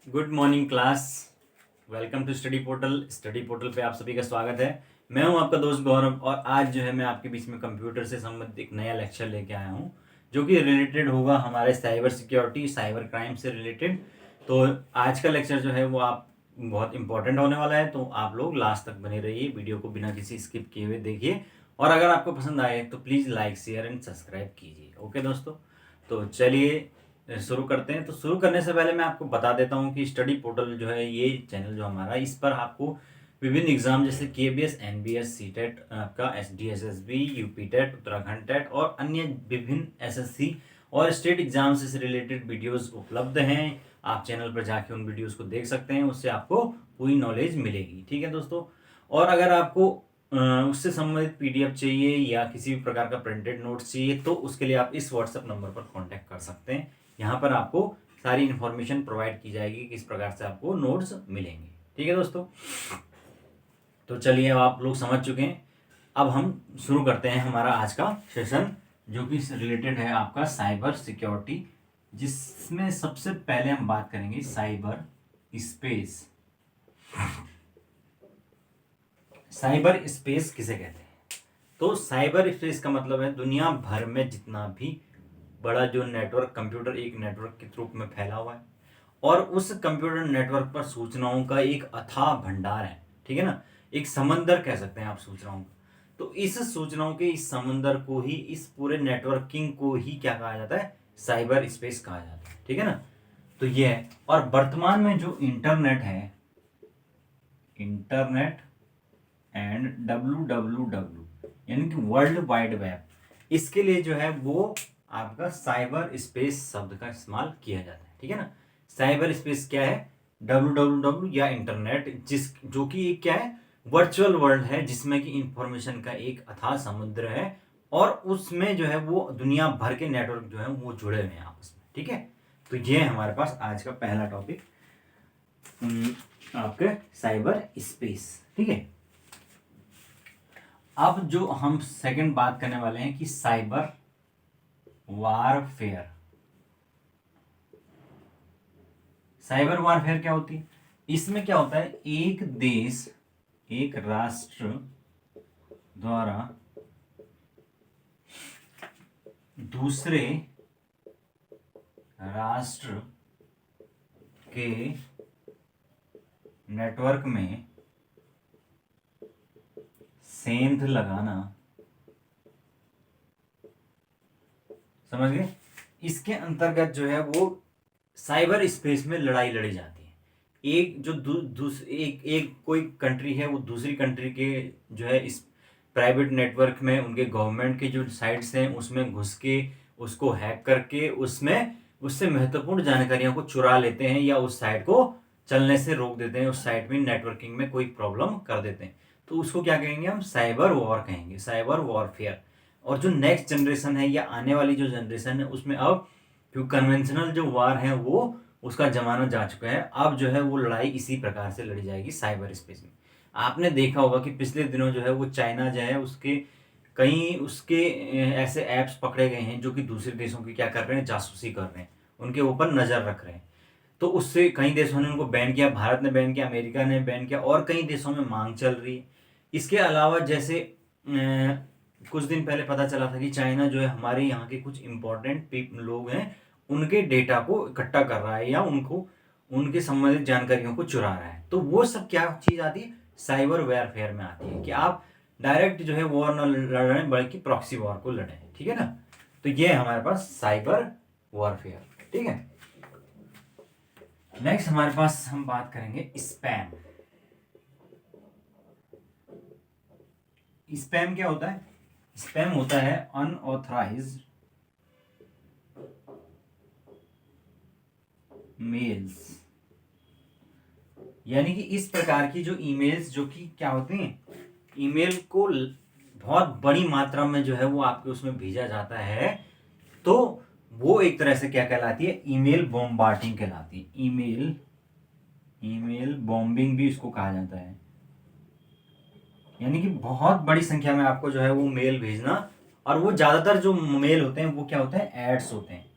Good morning class. Welcome to study portal. Study portal पे आप सभी का स्वागत है। मैं हूं आपका दोस्त गौरव और आज जो है मैं आपके बीच में कंप्यूटर से संबंधित एक नया लेक्चर लेके आया हूं जो कि रिलेटेड होगा हमारे साइबर सिक्योरिटी, साइबर क्राइम से रिलेटेड। तो आज का लेक्चर जो है वो आप बहुत इंपॉर्टेंट होने वाला है, तो आप लोग लास्ट तक बने रहिए, वीडियो को बिना किसी स्किप किए हुए देखिए और अगर आपको पसंद आए तो please like, share and subscribe कीजिए। ओके दोस्तों, तो चलिए शुरू करते हैं। तो शुरू करने से पहले मैं आपको बता देता हूं कि स्टडी पोर्टल जो है ये चैनल जो हमारा, इस पर आपको विभिन्न एग्जाम जैसे केबीएस, एनबीएस, सीटेट, आपका एसडीएसएसबी, यूपी टेट, उत्तराखंड टेट और अन्य विभिन्न एसएससी और स्टेट एग्जाम से रिलेटेड वीडियोस उपलब्ध हैं। आप चैनल पर जाके उन वीडियोस को देख सकते हैं, उससे आपको पूरी नॉलेज मिलेगी। ठीक है दोस्तों, और अगर आपको उससे संबंधित पीडीएफ चाहिए या किसी भी प्रकार का प्रिंटेड नोट्स चाहिए तो उसके लिए आप इस व्हाट्सएप नंबर पर कांटेक्ट कर सकते हैं। यहाँ पर आपको सारी इन्फॉर्मेशन प्रोवाइड की जाएगी, किस प्रकार से आपको नोट्स मिलेंगे। ठीक है दोस्तों, तो चलिए अब आप लोग समझ चुके हैं। अब हम शुरू करते हैं हमारा आज का सेशन जो कि रिलेटेड है आपका साइबर सिक्योरिटी, जिसमें सबसे पहले हम बात करेंगे साइबर स्पेस। साइबर स्पेस किसे कहते हैं? तो साइबर स्पेस का मतलब है दुनिया भर में जितना भी बड़ा जो नेटवर्क, कंप्यूटर एक नेटवर्क के रूप में फैला हुआ है और उस कंप्यूटर नेटवर्क पर सूचनाओं का एक अथाह भंडार है। ठीक है ना, एक समंदर कह सकते हैं आप सूचनाओं का। तो इस सूचनाओं के इस समंदर को ही, इस पूरे नेटवर्किंग को ही क्या कहा जाता है? साइबर स्पेस कहा जाता है। ठीक है ना, तो ये है। और वर्तमान में जो इंटरनेट है, इंटरनेट एंड WWW यानी कि वर्ल्ड वाइड वेब, इसके लिए जो है वो आपका साइबर स्पेस शब्द का इस्तेमाल किया जाता है। ठीक है ना, साइबर स्पेस क्या है? WWW या इंटरनेट, जो कि एक क्या है? वर्चुअल वर्ल्ड है जिसमें कि इंफॉर्मेशन का एक अथाह समुद्र है और उसमें जो है वो दुनिया भर के नेटवर्क जो है वो जुड़े हुए हैं आपस में। ठीक है, तो ये है हमारे पास आज का पहला टॉपिक, आपके साइबर स्पेस। ठीक है, अब जो हम सेकंड बात करने वाले हैं कि साइबर वारफेयर। साइबर वारफेयर क्या होती है? इसमें क्या होता है? एक देश, एक राष्ट्र द्वारा दूसरे राष्ट्र के नेटवर्क में सेंध लगाना, समझ गए? इसके अंतर्गत जो है वो साइबर स्पेस में लड़ाई लड़ी जाती है। एक जो एक कोई कंट्री है वो दूसरी कंट्री के जो है इस प्राइवेट नेटवर्क में, उनके गवर्नमेंट के जो साइट्स हैं उसमें घुस के उसको हैक करके उसमें उससे महत्वपूर्ण जानकारियों को चुरा लेते हैं या उस साइट को चलने से रोक देते हैं, उस साइट में नेटवर्किंग में कोई प्रॉब्लम कर देते हैं। तो उसको क्या कहेंगे? हम साइबर वॉर कहेंगे, साइबर वॉरफेयर। और जो नेक्स्ट जनरेशन है या आने वाली जो जनरेशन है उसमें अब क्योंकि कन्वेंशनल जो वार है वो उसका जमाना जा चुका है, अब जो है वो लड़ाई इसी प्रकार से लड़ी जाएगी साइबर स्पेस में। आपने देखा होगा कि पिछले दिनों जो है वो चाइना जो है उसके कई उसके ऐसे ऐप्स पकड़े गए हैं जो कि दूसरे देशों की क्या कर रहे हैं? जासूसी कर रहे हैं, उनके ऊपर नजर रख रहे हैं। तो उससे कई देशों ने उनको बैन किया, भारत ने बैन किया, अमेरिका ने बैन किया और कई देशों में मांग चल रही है। इसके अलावा जैसे कुछ दिन पहले पता चला था कि चाइना जो है हमारे यहाँ के कुछ इंपॉर्टेंट लोग हैं उनके डेटा को इकट्ठा कर रहा है या उनको उनके संबंधित जानकारियों को चुरा रहा है। तो वो सब क्या चीज आती है? साइबर वेयरफेयर में आती है कि आप डायरेक्ट जो है वॉर न लड़ रहे हैं बल्कि प्रॉक्सी वॉर को लड़े। ठीक है ना, तो ये है हमारे पास साइबर वॉरफेयर। ठीक है, नेक्स्ट हमारे पास हम बात करेंगे स्पैम। स्पैम क्या होता है? स्पैम होता है अनऑथराइज्ड मेल्स, यानी कि इस प्रकार की जो ईमेल्स जो कि क्या होते हैं, ईमेल को बहुत बड़ी मात्रा में जो है वो आपके उसमें भेजा जाता है, तो वो एक तरह से क्या कहलाती है? ईमेल बॉम्बार्डिंग कहलाती है। ईमेल बॉम्बिंग भी इसको कहा जाता है, यानी कि बहुत बड़ी संख्या में आपको जो है वो मेल भेजना। और वो ज्यादातर जो मेल होते हैं वो क्या होते हैं? एड्स होते हैं।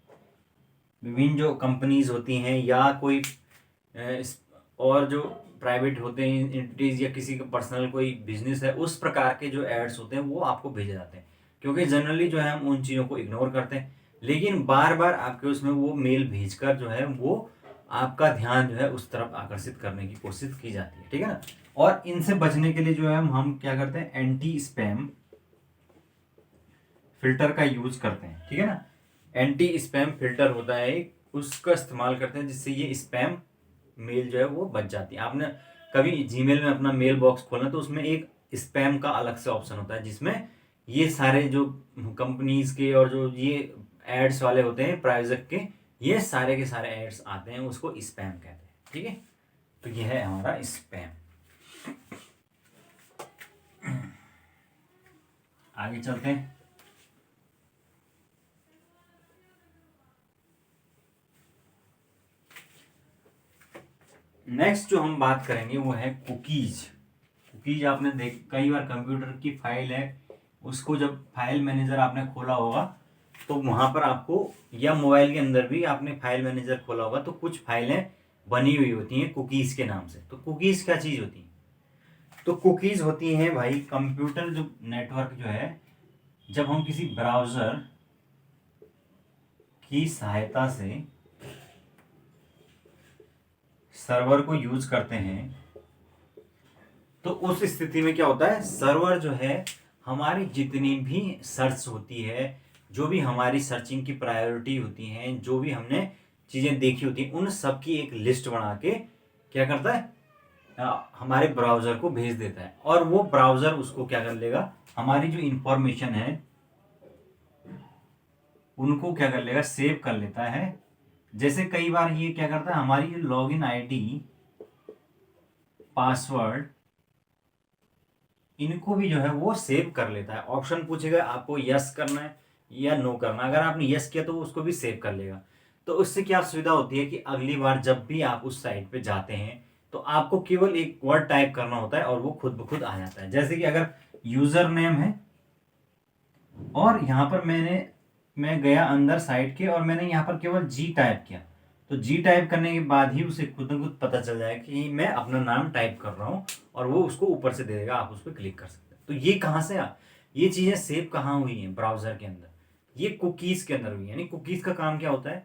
विभिन्न जो कंपनीज होती हैं या कोई और जो प्राइवेट होते हैं एंटिटीज या किसी का पर्सनल कोई बिजनेस है, उस प्रकार के जो एड्स होते हैं वो आपको भेजे जाते हैं। क्योंकि जनरली जो है हम उन चीज़ों को इग्नोर करते हैं, लेकिन बार बार आपके उसमें वो मेल भेजकर जो है वो आपका ध्यान जो है उस तरफ आकर्षित करने की कोशिश की जाती है, ठीक है ना। और इनसे बचने के लिए जो है हम क्या करते हैं, एंटी स्पैम फिल्टर का यूज करते हैं, ठीक है ना। एंटी स्पैम फिल्टर होता है एक, उसका इस्तेमाल करते हैं जिससे ये स्पैम मेल जो है वो बच जाती है। आपने कभी जीमेल में अपना मेल बॉक्स खोलना तो उसमें एक स्पैम का अलग से ऑप्शन होता है, जिसमें ये सारे जो कंपनीज के और जो ये एड्स वाले होते हैं प्रायोजक के, ये सारे के सारे एड्स आते हैं, उसको स्पैम कहते हैं, ठीक है। तो ये है हमारा स्पैम। आगे चलते हैं। नेक्स्ट जो हम बात करेंगे वो है कुकीज। कुकीज आपने कई बार कंप्यूटर की फाइल है, उसको जब फाइल मैनेजर आपने खोला होगा तो वहां पर आपको, या मोबाइल के अंदर भी आपने फाइल मैनेजर खोला होगा तो कुछ फाइलें बनी हुई होती हैं कुकीज के नाम से। तो कुकीज क्या चीज होती है? तो कुकीज होती हैं भाई कंप्यूटर जो नेटवर्क जो है, जब हम किसी ब्राउजर की सहायता से सर्वर को यूज करते हैं तो उस स्थिति में क्या होता है, सर्वर जो है हमारी जितनी भी सर्च होती है, जो भी हमारी सर्चिंग की प्रायोरिटी होती हैं, जो भी हमने चीजें देखी होती हैं, उन सब की एक लिस्ट बना के क्या करता है, हमारे ब्राउजर को भेज देता है। और वो ब्राउजर उसको क्या कर लेगा, हमारी जो इंफॉर्मेशन है उनको क्या कर लेगा, सेव कर लेता है। जैसे कई बार ये क्या करता है, हमारी लॉगिन आईडी, पासवर्ड, इनको भी जो है वो सेव कर लेता है। ऑप्शन पूछेगा आपको यस करना है या नो करना, अगर आपने यस किया तो वो उसको भी सेव कर लेगा। तो उससे क्या सुविधा होती है कि अगली बार जब भी आप उस साइट पे जाते हैं तो आपको केवल एक वर्ड टाइप करना होता है और वो खुद ब खुद आ जाता है। जैसे कि अगर यूजर नेम है और यहाँ पर मैं गया अंदर साइट के और मैंने यहाँ पर केवल जी टाइप किया, तो जी टाइप करने के बाद ही उसे खुद ब खुद पता चल जाएगा कि मैं अपना नाम टाइप कर रहा हूँ और वो उसको ऊपर से दे देगा, आप उस पर क्लिक कर सकते हैं। तो ये कहाँ से ये चीजें सेव कहाँ हुई हैं, ब्राउजर के अंदर, ये कुकीज के अंदर हुई है। यानी कुकीज का काम क्या होता है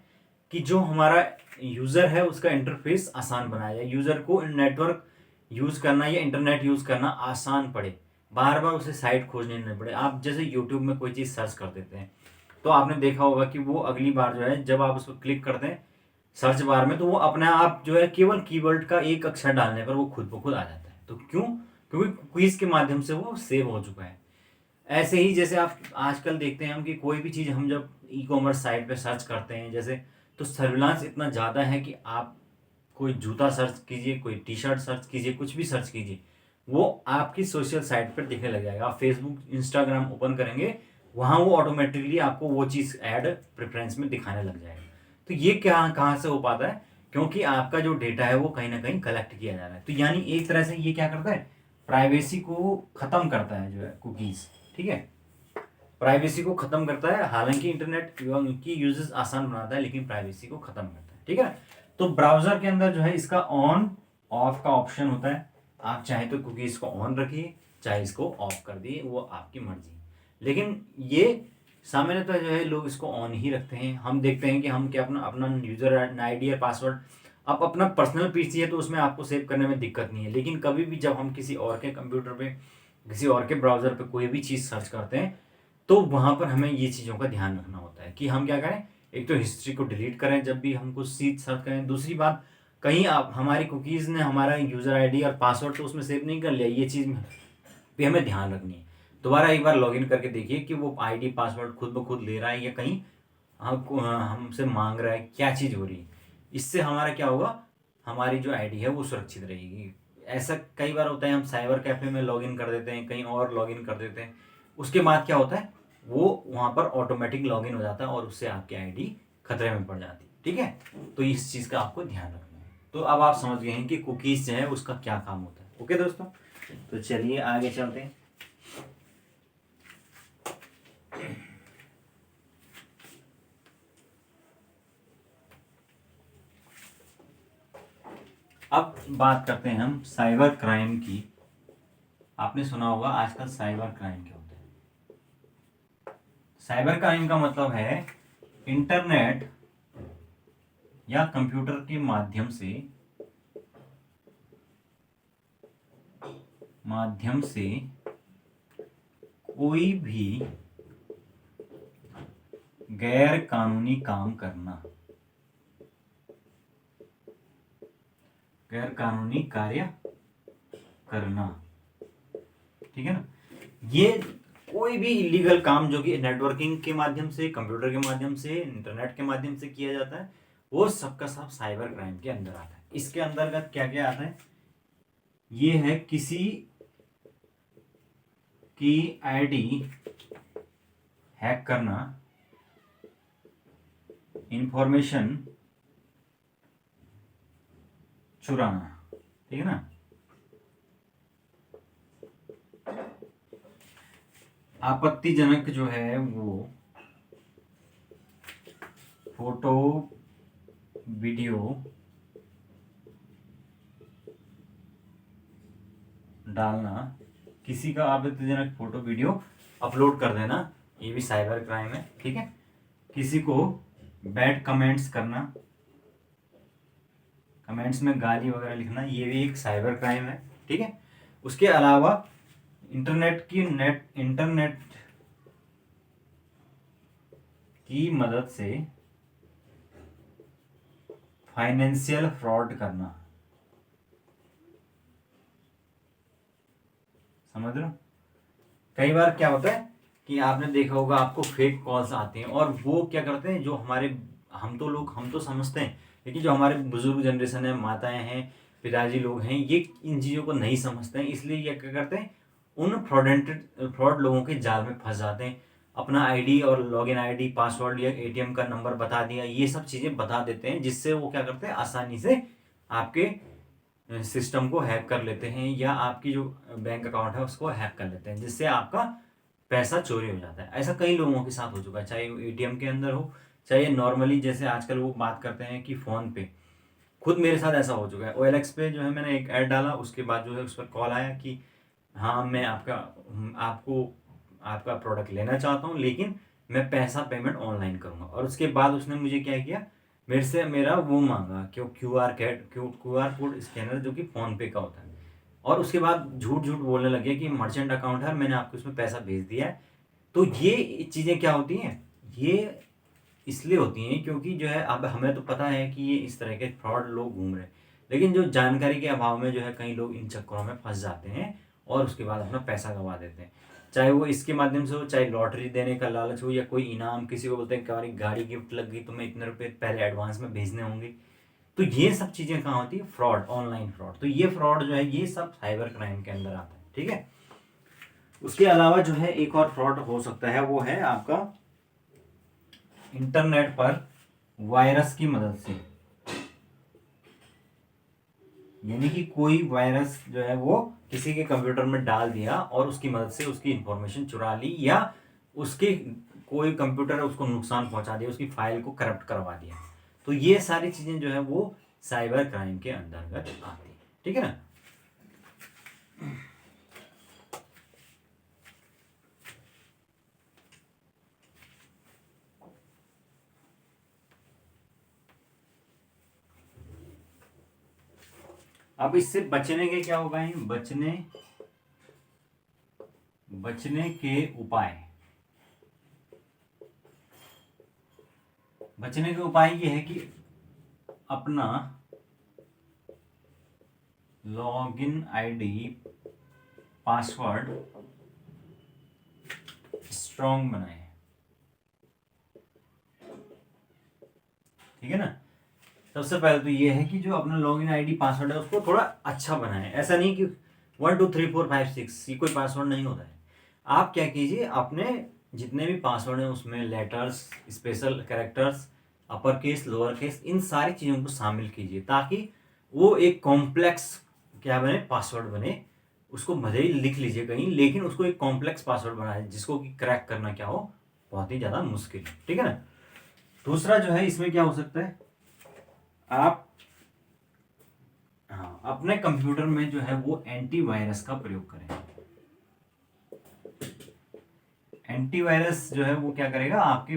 कि जो हमारा यूजर है उसका इंटरफेस आसान बनाया जाए, यूजर को नेटवर्क यूज करना या इंटरनेट यूज करना आसान पड़े, बार बार उसे साइट खोजने नहीं पड़े। आप जैसे यूट्यूब में कोई चीज सर्च कर देते हैं तो आपने देखा होगा कि वो अगली बार जो है जब आप उस पर क्लिक करते हैं सर्च बार में, तो वो अपने आप जो है केवल कीवर्ड का एक अक्षर डालने पर वो खुद ब खुद आ जाता है। तो क्यों? क्योंकि क्विज के माध्यम से वो सेव हो चुका है। ऐसे ही जैसे आप आजकल देखते हैं हम कि कोई भी चीज़ हम जब ई कॉमर्स साइट पे सर्च करते हैं जैसे, तो सर्विलांस इतना ज़्यादा है कि आप कोई जूता सर्च कीजिए, कोई टी शर्ट सर्च कीजिए, कुछ भी सर्च कीजिए, वो आपकी सोशल साइट पर दिखने लग जाएगा। आप फेसबुक इंस्टाग्राम ओपन करेंगे, वहाँ वो ऑटोमेटिकली आपको वो चीज़ ऐड प्रेफरेंस में दिखाने लग जाएगा। तो ये क्या कहाँ से हो पाता है? क्योंकि आपका जो डेटा है वो कहीं ना कहीं कलेक्ट किया जा रहा है। तो यानी एक तरह से ये क्या करता है, प्राइवेसी को खत्म करता है जो है कुकीज, ठीक है, प्राइवेसी को खत्म करता है। हालांकि इंटरनेट की यूजेस आसान बनाता है लेकिन प्राइवेसी को खत्म करता है, ठीक है। तो ब्राउजर के अंदर जो है इसका ऑन ऑफ का ऑप्शन होता है। आप चाहे तो कुकीज को ऑन रखिए, चाहे इसको ऑफ कर दिए, वो आपकी मर्जी। लेकिन ये सामान्यतः जो है लोग इसको ऑन ही रखते हैं। हम देखते हैं कि हम क्या अपना अपना यूजर आईडी या पासवर्ड, आप अपना पर्सनल पीसी है तो उसमें आपको सेव करने में दिक्कत नहीं है, लेकिन कभी भी जब हम किसी और के कंप्यूटर पे, किसी और के ब्राउजर पे कोई भी चीज़ सर्च करते हैं तो वहाँ पर हमें ये चीज़ों का ध्यान रखना होता है कि हम क्या करें, एक तो हिस्ट्री को डिलीट करें जब भी हम कुछ चीज सर्च करें। दूसरी बात, कहीं आप हमारी कुकीज़ ने हमारा यूज़र आईडी और पासवर्ड तो उसमें सेव नहीं कर लिया, ये चीज़ भी हमें ध्यान रखनी है। दोबारा एक बार लॉगिन करके देखिए कि वो आईडी पासवर्ड खुद ब खुद ले रहा है या कहीं हमसे मांग रहा है, क्या चीज़ हो रही है। इससे हमारा क्या होगा, हमारी जो आईडी है वो सुरक्षित रहेगी। ऐसा कई बार होता है हम साइबर कैफे में लॉगिन कर देते हैं, कहीं और लॉगिन कर देते हैं, उसके बाद क्या होता है वो वहाँ पर ऑटोमेटिक लॉगिन हो जाता है और उससे आपकी आईडी खतरे में पड़ जाती है, ठीक है। तो इस चीज़ का आपको ध्यान रखना है। तो अब आप समझ गए हैं कि कुकीज़ जो है उसका क्या काम होता है। ओके दोस्तों, तो चलिए आगे चलते हैं। अब बात करते हैं हम साइबर क्राइम की। आपने सुना होगा आजकल साइबर क्राइम क्या होता है। साइबर क्राइम का मतलब है इंटरनेट या कंप्यूटर के माध्यम से कोई भी गैर कानूनी काम करना, गैर कानूनी कार्य करना, ठीक है ना। ये कोई भी इलीगल काम जो कि नेटवर्किंग के माध्यम से, कंप्यूटर के माध्यम से, इंटरनेट के माध्यम से किया जाता है, वो सबका सब साइबर क्राइम के अंदर आता है। इसके अंतर्गत क्या क्या आता है, ये है किसी की आईडी हैक करना, इंफॉर्मेशन चुराना, ठीक है ना। आपत्तिजनक जो है वो फोटो वीडियो डालना, किसी का आपत्तिजनक फोटो वीडियो अपलोड कर देना, ये भी साइबर क्राइम है, ठीक है। किसी को बैड कमेंट्स करना, कमेंट्स में गाली वगैरह लिखना, ये भी एक साइबर क्राइम है, ठीक है। उसके अलावा इंटरनेट की मदद से फाइनेंशियल फ्रॉड करना, समझ रहे हो। कई बार क्या होता है कि आपने देखा होगा आपको फेक कॉल्स आते हैं, और वो क्या करते हैं, जो हमारे हम तो समझते हैं, लेकिन जो हमारे बुजुर्ग जनरेशन है, माताएं हैं, पिताजी लोग हैं, ये इन चीज़ों को नहीं समझते हैं, इसलिए ये क्या करते हैं, उन फ्रॉड लोगों के जाल में फंस जाते हैं। अपना आईडी और लॉगिन आईडी, पासवर्ड या एटीएम का नंबर बता दिया, ये सब चीज़ें बता देते हैं, जिससे वो क्या करते हैं, आसानी से आपके सिस्टम को हैक कर लेते हैं, या आपकी जो बैंक अकाउंट है उसको हैक कर लेते हैं, जिससे आपका पैसा चोरी हो जाता है। ऐसा कई लोगों के साथ हो चुका है, चाहे वो एटीएम के अंदर हो, चाहे नॉर्मली जैसे आजकल वो बात करते हैं कि फ़ोन पे। खुद मेरे साथ ऐसा हो चुका है। OLX पे जो है मैंने एक ऐड डाला, उसके बाद जो है उस पर कॉल आया कि हाँ मैं आपको आपका प्रोडक्ट लेना चाहता हूँ, लेकिन मैं पैसा पेमेंट ऑनलाइन करूँगा। और उसके बाद उसने मुझे क्या किया, मेरे से मेरा वो मांगा क्यों क्यू आर कोड स्कैनर, जो कि फ़ोन पे का होता है। और उसके बाद झूठ झूठ बोलने लगे कि मर्चेंट अकाउंट है, मैंने आपको इसमें पैसा भेज दिया है। तो ये चीज़ें क्या होती हैं, ये इसलिए होती हैं क्योंकि जो है, अब हमें तो पता है कि ये इस तरह के फ्रॉड लोग घूम रहे हैं, लेकिन जो जानकारी के अभाव में जो है कई लोग इन चक्करों में फंस जाते हैं और उसके बाद अपना पैसा गंवा देते हैं। चाहे वो इसके माध्यम से हो, चाहे लॉटरी देने का लालच हो, या कोई इनाम, किसी को बोलते हैं कि हमारी गाड़ी गिफ्ट लग गई, तुम्हें इतने रुपए पहले एडवांस में भेजने होंगे। तो ये सब चीज़ें कहाँ होती है, फ्रॉड, ऑनलाइन फ्रॉड। तो ये फ्रॉड जो है ये सब साइबर क्राइम के अंदर आता है, ठीक है। उसके अलावा जो है एक और फ्रॉड हो सकता है, वो है आपका इंटरनेट पर वायरस की मदद से, यानी कि कोई वायरस जो है वो किसी के कंप्यूटर में डाल दिया और उसकी मदद से उसकी इंफॉर्मेशन चुरा ली, या उसके कोई कंप्यूटर है उसको नुकसान पहुंचा दिया, उसकी फाइल को करप्ट करवा दिया। तो ये सारी चीजें जो है वो साइबर क्राइम के अंतर्गत आती है, ठीक है ना। अब इससे बचने के क्या उपाय हैं, बचने के उपाय, बचने के उपाय ये है कि अपना लॉगिन आईडी, पासवर्ड स्ट्रॉन्ग बनाए, ठीक है ना। सबसे पहले तो ये है कि जो अपना लॉगिन आईडी पासवर्ड है उसको थोड़ा अच्छा बनाए। ऐसा नहीं कि 1 2 3 4 5 6 ये कोई पासवर्ड नहीं होता है। आप क्या कीजिए, अपने जितने भी पासवर्ड हैं उसमें letters, special characters, upper case, lower case, इन सारी चीज़ों को शामिल कीजिए, ताकि वो एक कॉम्प्लेक्स क्या बने, पासवर्ड बने। उसको भले ही लिख लीजिए कहीं, लेकिन उसको एक कॉम्प्लेक्स पासवर्ड बनाए जिसको कि क्रैक करना क्या हो, बहुत ही ज़्यादा मुश्किल, ठीक है ना। दूसरा जो है इसमें क्या हो सकता है, आप हाँ अपने कंप्यूटर में जो है वो एंटीवायरस का प्रयोग करें। एंटीवायरस जो है वो क्या करेगा, आपके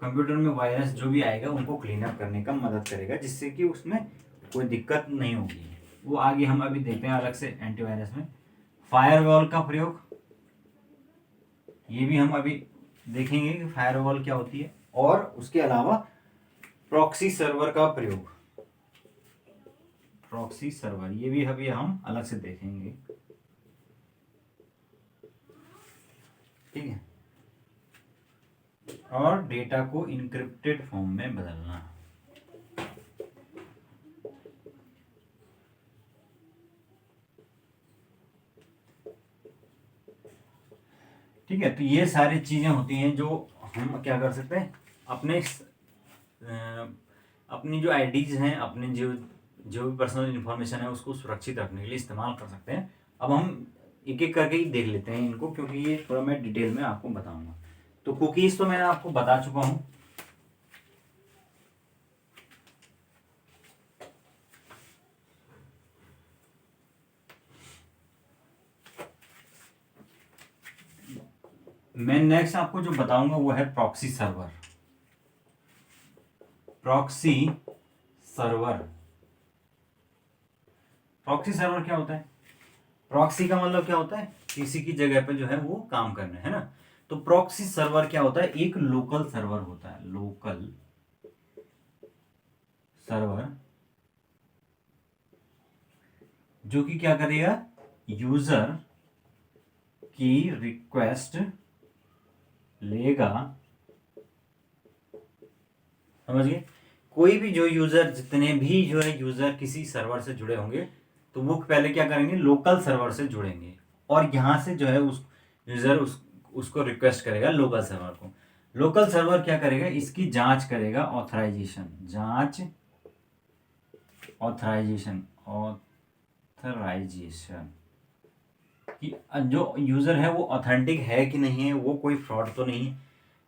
कंप्यूटर में वायरस जो भी आएगा उनको क्लीन अप करने का मदद करेगा, जिससे कि उसमें कोई दिक्कत नहीं होगी। वो आगे हम अभी देखते हैं अलग से एंटीवायरस में। फायरवॉल का प्रयोग, ये भी हम अभी देखेंगे कि फायरवॉल क्या होती है। और उसके अलावा प्रॉक्सी सर्वर का प्रयोग, प्रॉक्सी सर्वर ये भी अभी हम अलग से देखेंगे, ठीक है। और डेटा को इनक्रिप्टेड फॉर्म में बदलना, ठीक है। तो ये सारी चीजें होती हैं जो हम क्या कर सकते हैं, अपने अपनी जो आईडीज हैं, अपने जो जो भी पर्सनल इंफॉर्मेशन है उसको सुरक्षित रखने के लिए इस्तेमाल कर सकते हैं। अब हम एक एक करके ही देख लेते हैं इनको, क्योंकि ये थोड़ा मैं डिटेल में आपको बताऊंगा। तो कुकीज तो मैंने आपको बता चुका हूं। मैं नेक्स्ट आपको जो बताऊंगा वो है proxy server. Proxy server, proxy server क्या होता है? प्रॉक्सी का मतलब क्या होता है, किसी की जगह पे जो है वो काम करना है ना। तो प्रॉक्सी सर्वर क्या होता है, एक लोकल सर्वर होता है, लोकल सर्वर, जो कि क्या करेगा, यूजर की रिक्वेस्ट लेगा, समझ गए। कोई भी जो यूजर, जितने भी जो है यूजर किसी सर्वर से जुड़े होंगे तो वो पहले क्या करेंगे, लोकल सर्वर से जुड़ेंगे और यहां से जो है उस यूजर उसको रिक्वेस्ट करेगा लोकल सर्वर को। लोकल सर्वर क्या करेगा, इसकी जांच करेगा, ऑथराइजेशन, जांच, ऑथराइजेशन, ऑथराइजेशन कि जो यूजर है वो ऑथेंटिक है कि नहीं है, वो कोई फ्रॉड तो नहीं है।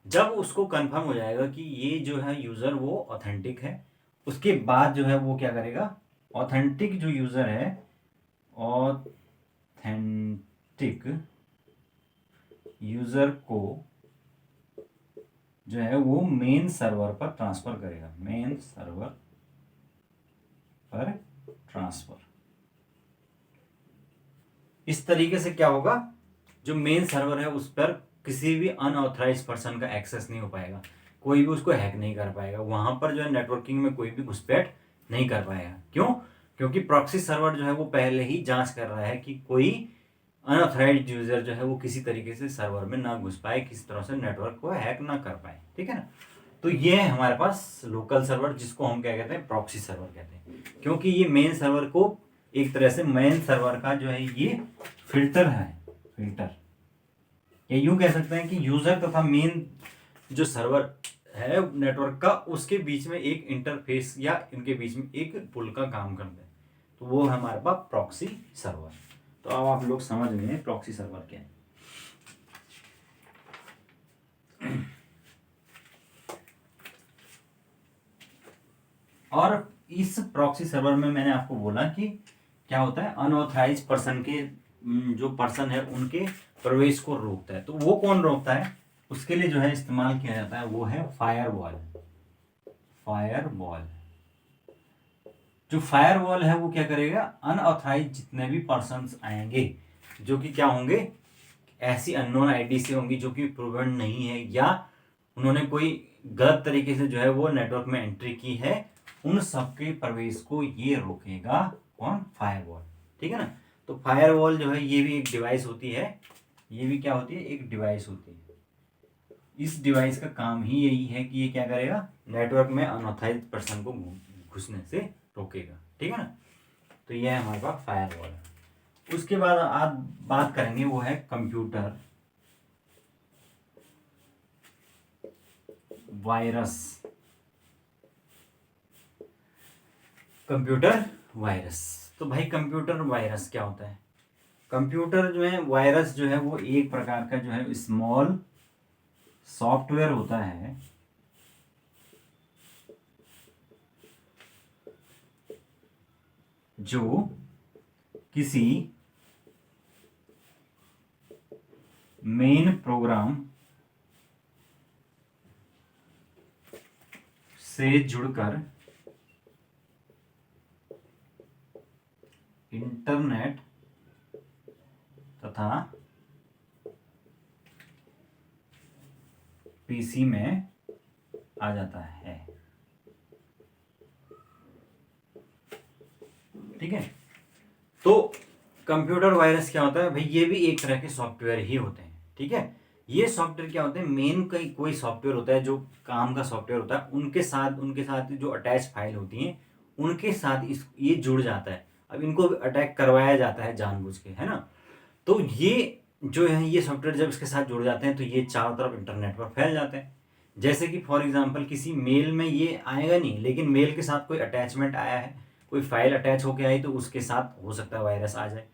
जब उसको कंफर्म हो जाएगा कि ये जो है यूजर वो ऑथेंटिक है, उसके बाद जो है वो क्या करेगा, ऑथेंटिक जो यूजर है, ऑथेंटिक यूजर को जो है वो मेन सर्वर पर ट्रांसफर करेगा, मेन सर्वर पर ट्रांसफर। इस तरीके से क्या होगा, जो मेन सर्वर है उस पर किसी भी अनऑथराइज पर्सन का एक्सेस नहीं हो पाएगा, कोई भी उसको हैक नहीं कर पाएगा, वहां पर जो है नेटवर्किंग में कोई भी घुसपैठ नहीं कर पाएगा। क्यों? क्योंकि प्रॉक्सी सर्वर जो है वो पहले ही जांच कर रहा है कि कोई अनऑथराइज्ड यूजर जो है वो किसी तरीके से सर्वर में ना घुस पाए, किसी तरह से नेटवर्क को हैक ना कर पाए, ठीक है ना। तो ये है हमारे पास लोकल सर्वर, जिसको हम क्या कहते हैं, प्रॉक्सी सर्वर कहते हैं, क्योंकि ये मेन सर्वर को एक तरह से मेन सर्वर का जो है ये फिल्टर है, फिल्टर, या यूं कह सकते हैं कि यूजर तथा मेन जो सर्वर है नेटवर्क का, उसके बीच में एक इंटरफेस या इनके बीच में एक पुल का काम करते हैं, तो वो है हमारे पास प्रॉक्सी सर्वर। तो अब आप लोग समझ गए प्रॉक्सी सर्वर क्या है। और इस प्रॉक्सी सर्वर में मैंने आपको बोला कि क्या होता है, अनऑथराइज पर्सन के जो पर्सन है उनके प्रवेश को रोकता है। तो वो कौन रोकता है, उसके लिए जो है इस्तेमाल किया जाता है वो है फायरवॉल। फायरवॉल, जो फायरवॉल है वो क्या करेगा, अनऑथराइज जितने भी पर्सन्स आएंगे, जो कि क्या होंगे, ऐसी अननोन आईडी से होंगी जो कि प्रूवन नहीं है, या उन्होंने कोई गलत तरीके से जो है वो नेटवर्क में एंट्री की है, उन सबके प्रवेश को ये रोकेगा कौन, फायरवॉल, ठीक है ना। तो फायरवॉल जो है ये भी एक डिवाइस होती है, ये भी क्या होती है, एक डिवाइस होती है। इस डिवाइस का काम ही यही है कि ये क्या करेगा, नेटवर्क में अनऑथराइज पर्सन को घुसने से रोकेगा, ठीक है ना। तो ये है हमारे पास फायरवॉल। उसके बाद आप बात करेंगे वो है कंप्यूटर वायरस। कंप्यूटर वायरस, तो भाई कंप्यूटर वायरस क्या होता है, कंप्यूटर जो है वायरस जो है वो एक प्रकार का जो है स्मॉल सॉफ्टवेयर होता है, जो किसी मेन प्रोग्राम से जुड़कर इंटरनेट तथा पीसी में आ जाता है। ठीक है, तो कंप्यूटर वायरस क्या होता है भाई, ये भी एक तरह के सॉफ्टवेयर ही होते हैं। ठीक है, ये सॉफ्टवेयर क्या होते हैं, मेन कोई सॉफ्टवेयर होता है जो काम का सॉफ्टवेयर होता है, उनके साथ जो अटैच फाइल होती हैं उनके साथ ये जुड़ जाता है। अब इनको अटैक करवाया जाता है जानबूझ के, है ना। तो ये जो है ये सॉफ्टवेयर जब इसके साथ जुड़ जाते हैं तो ये चारों तरफ इंटरनेट पर फैल जाते हैं। जैसे कि फॉर एग्जांपल किसी मेल में ये आएगा नहीं, लेकिन मेल के साथ कोई अटैचमेंट आया है, कोई फाइल अटैच होके आई, तो उसके साथ हो सकता है वायरस आ जाए।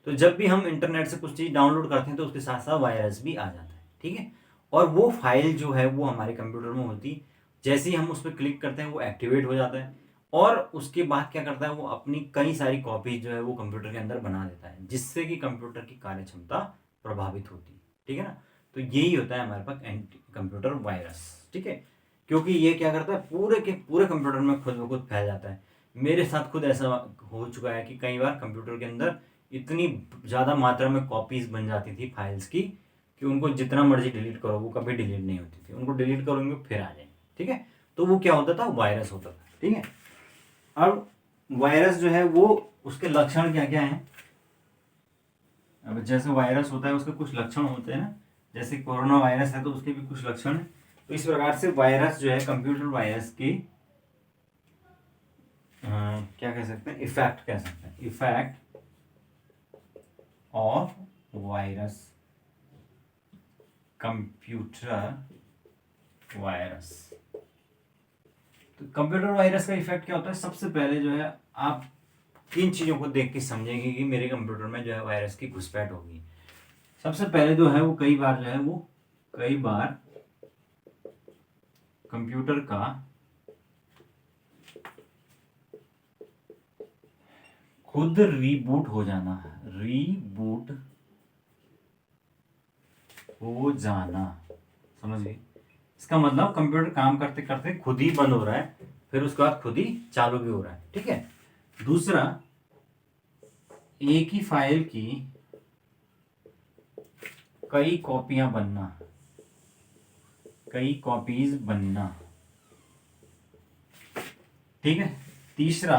तो जब भी हम इंटरनेट से कुछ चीज़ डाउनलोड करते हैं तो उसके साथ साथ वायरस भी आ जाता है। ठीक है, और वो फाइल जो है वो हमारे कंप्यूटर में होती, जैसे ही हम उस पर क्लिक करते हैं वो एक्टिवेट हो जाता है, और उसके बाद क्या करता है वो अपनी कई सारी कॉपी जो है वो कंप्यूटर के अंदर बना देता है, जिससे कि कंप्यूटर की कार्यक्षमता प्रभावित होती है। ठीक है ना, तो यही होता है हमारे पास एंटी कंप्यूटर वायरस। ठीक है, क्योंकि ये क्या करता है पूरे के पूरे कंप्यूटर में खुद ब खुद फैल जाता है। मेरे साथ खुद ऐसा हो चुका है कि कई बार कंप्यूटर के अंदर इतनी ज़्यादा मात्रा में कॉपीज बन जाती थी फाइल्स की कि उनको जितना मर्जी डिलीट करो वो कभी डिलीट नहीं होती थी, उनको डिलीट करोगे फिर आ जाएंगे। ठीक है, तो वो क्या होता था, वायरस होता था। ठीक है, अब वायरस जो है वो उसके लक्षण क्या क्या हैं। अब जैसे वायरस होता है उसके कुछ लक्षण होते हैं ना, जैसे कोरोना वायरस है तो उसके भी कुछ लक्षण हैं। तो इस प्रकार से वायरस जो है कंप्यूटर वायरस की क्या कह सकते हैं, इफेक्ट कह सकते हैं, effect of virus, computer virus. तो कंप्यूटर वायरस का इफेक्ट क्या होता है, सबसे पहले जो है आप तीन चीज़ों को देख के समझेंगे कि मेरे कंप्यूटर में जो है वायरस की घुसपैठ होगी। सबसे पहले जो है वो कई बार कंप्यूटर का खुद रीबूट हो जाना, समझ गए। इसका मतलब कंप्यूटर काम करते करते खुद ही बंद हो रहा है, फिर उसके बाद खुद ही चालू भी हो रहा है। ठीक है, दूसरा, एक ही फाइल की कई कॉपीज बनना। ठीक है, तीसरा,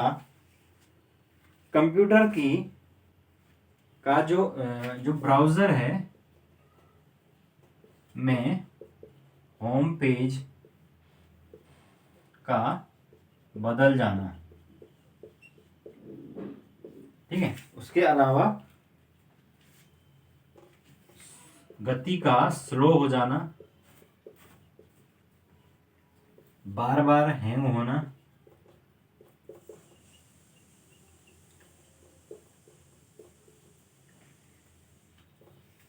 कंप्यूटर का जो ब्राउजर है में होम पेज का बदल जाना। ठीक है, उसके अलावा गति का स्लो हो जाना, बार बार हैंग होना,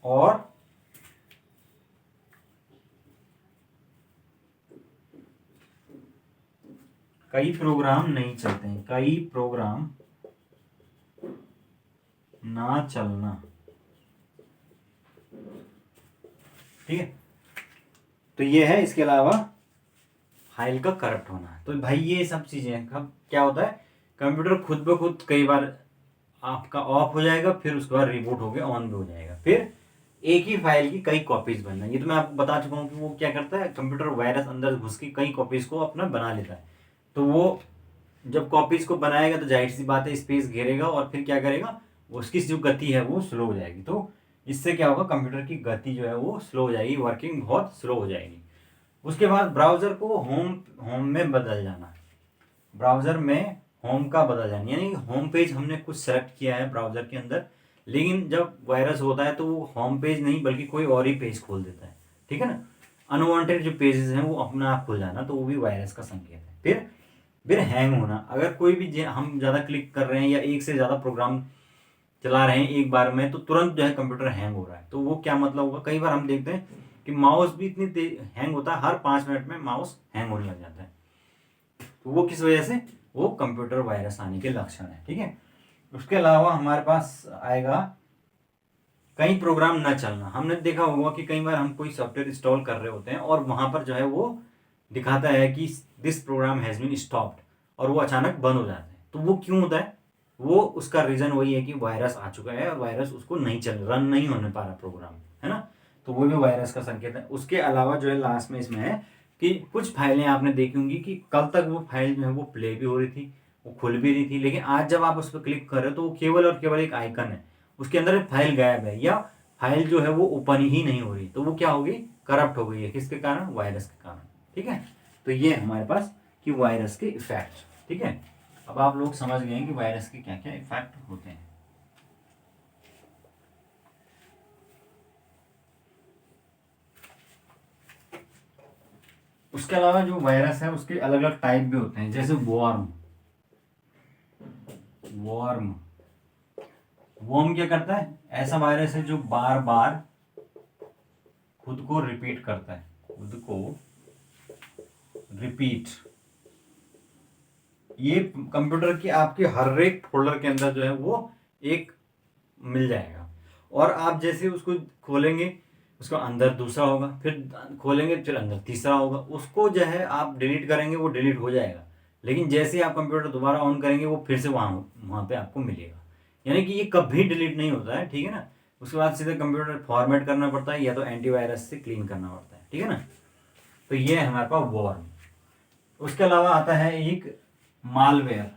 और कई प्रोग्राम नहीं चलते हैं, कई प्रोग्राम ना चलना। ठीक है, तो ये है। इसके अलावा फाइल का करप्ट होना। तो भाई ये सब चीजें कब क्या होता है, कंप्यूटर खुद ब खुद कई बार आपका ऑफ हो जाएगा, फिर उसके बाद रिबूट होकर ऑन भी हो जाएगा, फिर एक ही फाइल की कई कॉपीज बनना। ये तो मैं आपको बता चुका हूँ कि वो क्या करता है, कंप्यूटर वायरस अंदर घुस के कई कॉपीज को अपना बना लेता है। तो वो जब कॉपीज को बनाएगा तो जाहिर सी बात है स्पेस घेरेगा, और फिर क्या करेगा, उसकी जो गति है वो स्लो हो जाएगी। तो इससे क्या होगा, कंप्यूटर की गति जो है वो स्लो हो जाएगी, वर्किंग बहुत स्लो हो जाएगी। उसके बाद ब्राउजर को होम में बदल जाना, ब्राउजर में होम का बदल जाना, यानी होम पेज हमने कुछ सेलेक्ट किया है ब्राउजर के अंदर, लेकिन जब वायरस होता है तो वो होम पेज नहीं बल्कि कोई और ही पेज खोल देता है। ठीक है ना, अनवांटेड जो पेजेस हैं वो अपने आप खुल जाना, तो वो भी वायरस का संकेत है। फिर हैंग होना, अगर कोई भी हम ज़्यादा क्लिक कर रहे हैं या एक से ज़्यादा प्रोग्राम चला रहे हैं एक बार में, तो तुरंत जो है कंप्यूटर हैंग हो रहा है। तो वो क्या मतलब होगा, कई बार हम देखते हैं कि माउस भी इतनी तेज हैंग होता है, हर 5 मिनट में माउस हैंग होने लग जाता है। तो वो किस वजह से, वो कंप्यूटर वायरस आने के लक्षण है। ठीक है, उसके अलावा हमारे पास आएगा कई प्रोग्राम न चलना। हमने देखा होगा कि कई बार हम कोई सॉफ्टवेयर इंस्टॉल कर रहे होते हैं और वहां पर जो है वो दिखाता है कि this program has been stopped, और वो अचानक बंद हो जाता है। तो वो क्यों होता है? वो उसका रीज़न वही है कि वायरस आ चुका है और वायरस उसको नहीं रन नहीं होने पा रहा प्रोग्राम, है ना। तो वो भी वायरस का संकेत है। उसके अलावा जो है लास्ट में इसमें है कि कुछ फाइलें आपने देखी होंगी कि कल तक वो फाइल जो है वो प्ले भी हो रही थी, वो खुल भी रही थी, लेकिन आज जब आप उस पर क्लिक कर रहे हो तो वो केवल और केवल एक आइकन है, उसके अंदर एक फाइल गायब है, या फाइल जो है वो ओपन ही नहीं हो रही। तो वो क्या होगी? करप्ट हो गई है। किसके कारण? वायरस के कारण। ठीक है, तो ये हमारे पास कि वायरस के इफेक्ट। ठीक है, अब आप लोग समझ गए हैं कि वायरस के क्या क्या इफेक्ट होते हैं। उसके अलावा जो वायरस है उसके अलग अलग टाइप भी होते हैं, जैसे वॉर्म। वॉर्म वॉर्म क्या करता है? ऐसा वायरस है जो बार बार खुद को रिपीट करता है, खुद को रिपीट। ये कंप्यूटर की आपके हर एक फोल्डर के अंदर जो है वो एक मिल जाएगा, और आप जैसे उसको खोलेंगे उसको अंदर दूसरा होगा, फिर खोलेंगे फिर अंदर तीसरा होगा। उसको जो है आप डिलीट करेंगे वो डिलीट हो जाएगा, लेकिन जैसे ही आप कंप्यूटर दोबारा ऑन करेंगे वो फिर से वहाँ वहाँ पे आपको मिलेगा। यानी कि ये कभी डिलीट नहीं होता है, ठीक है ना। उसके बाद सीधे कंप्यूटर फॉर्मेट करना पड़ता है या तो एंटीवायरस से क्लीन करना पड़ता है, ठीक है ना। तो ये है हमारे पास वॉर्म। उसके अलावा आता है एक मालवेयर।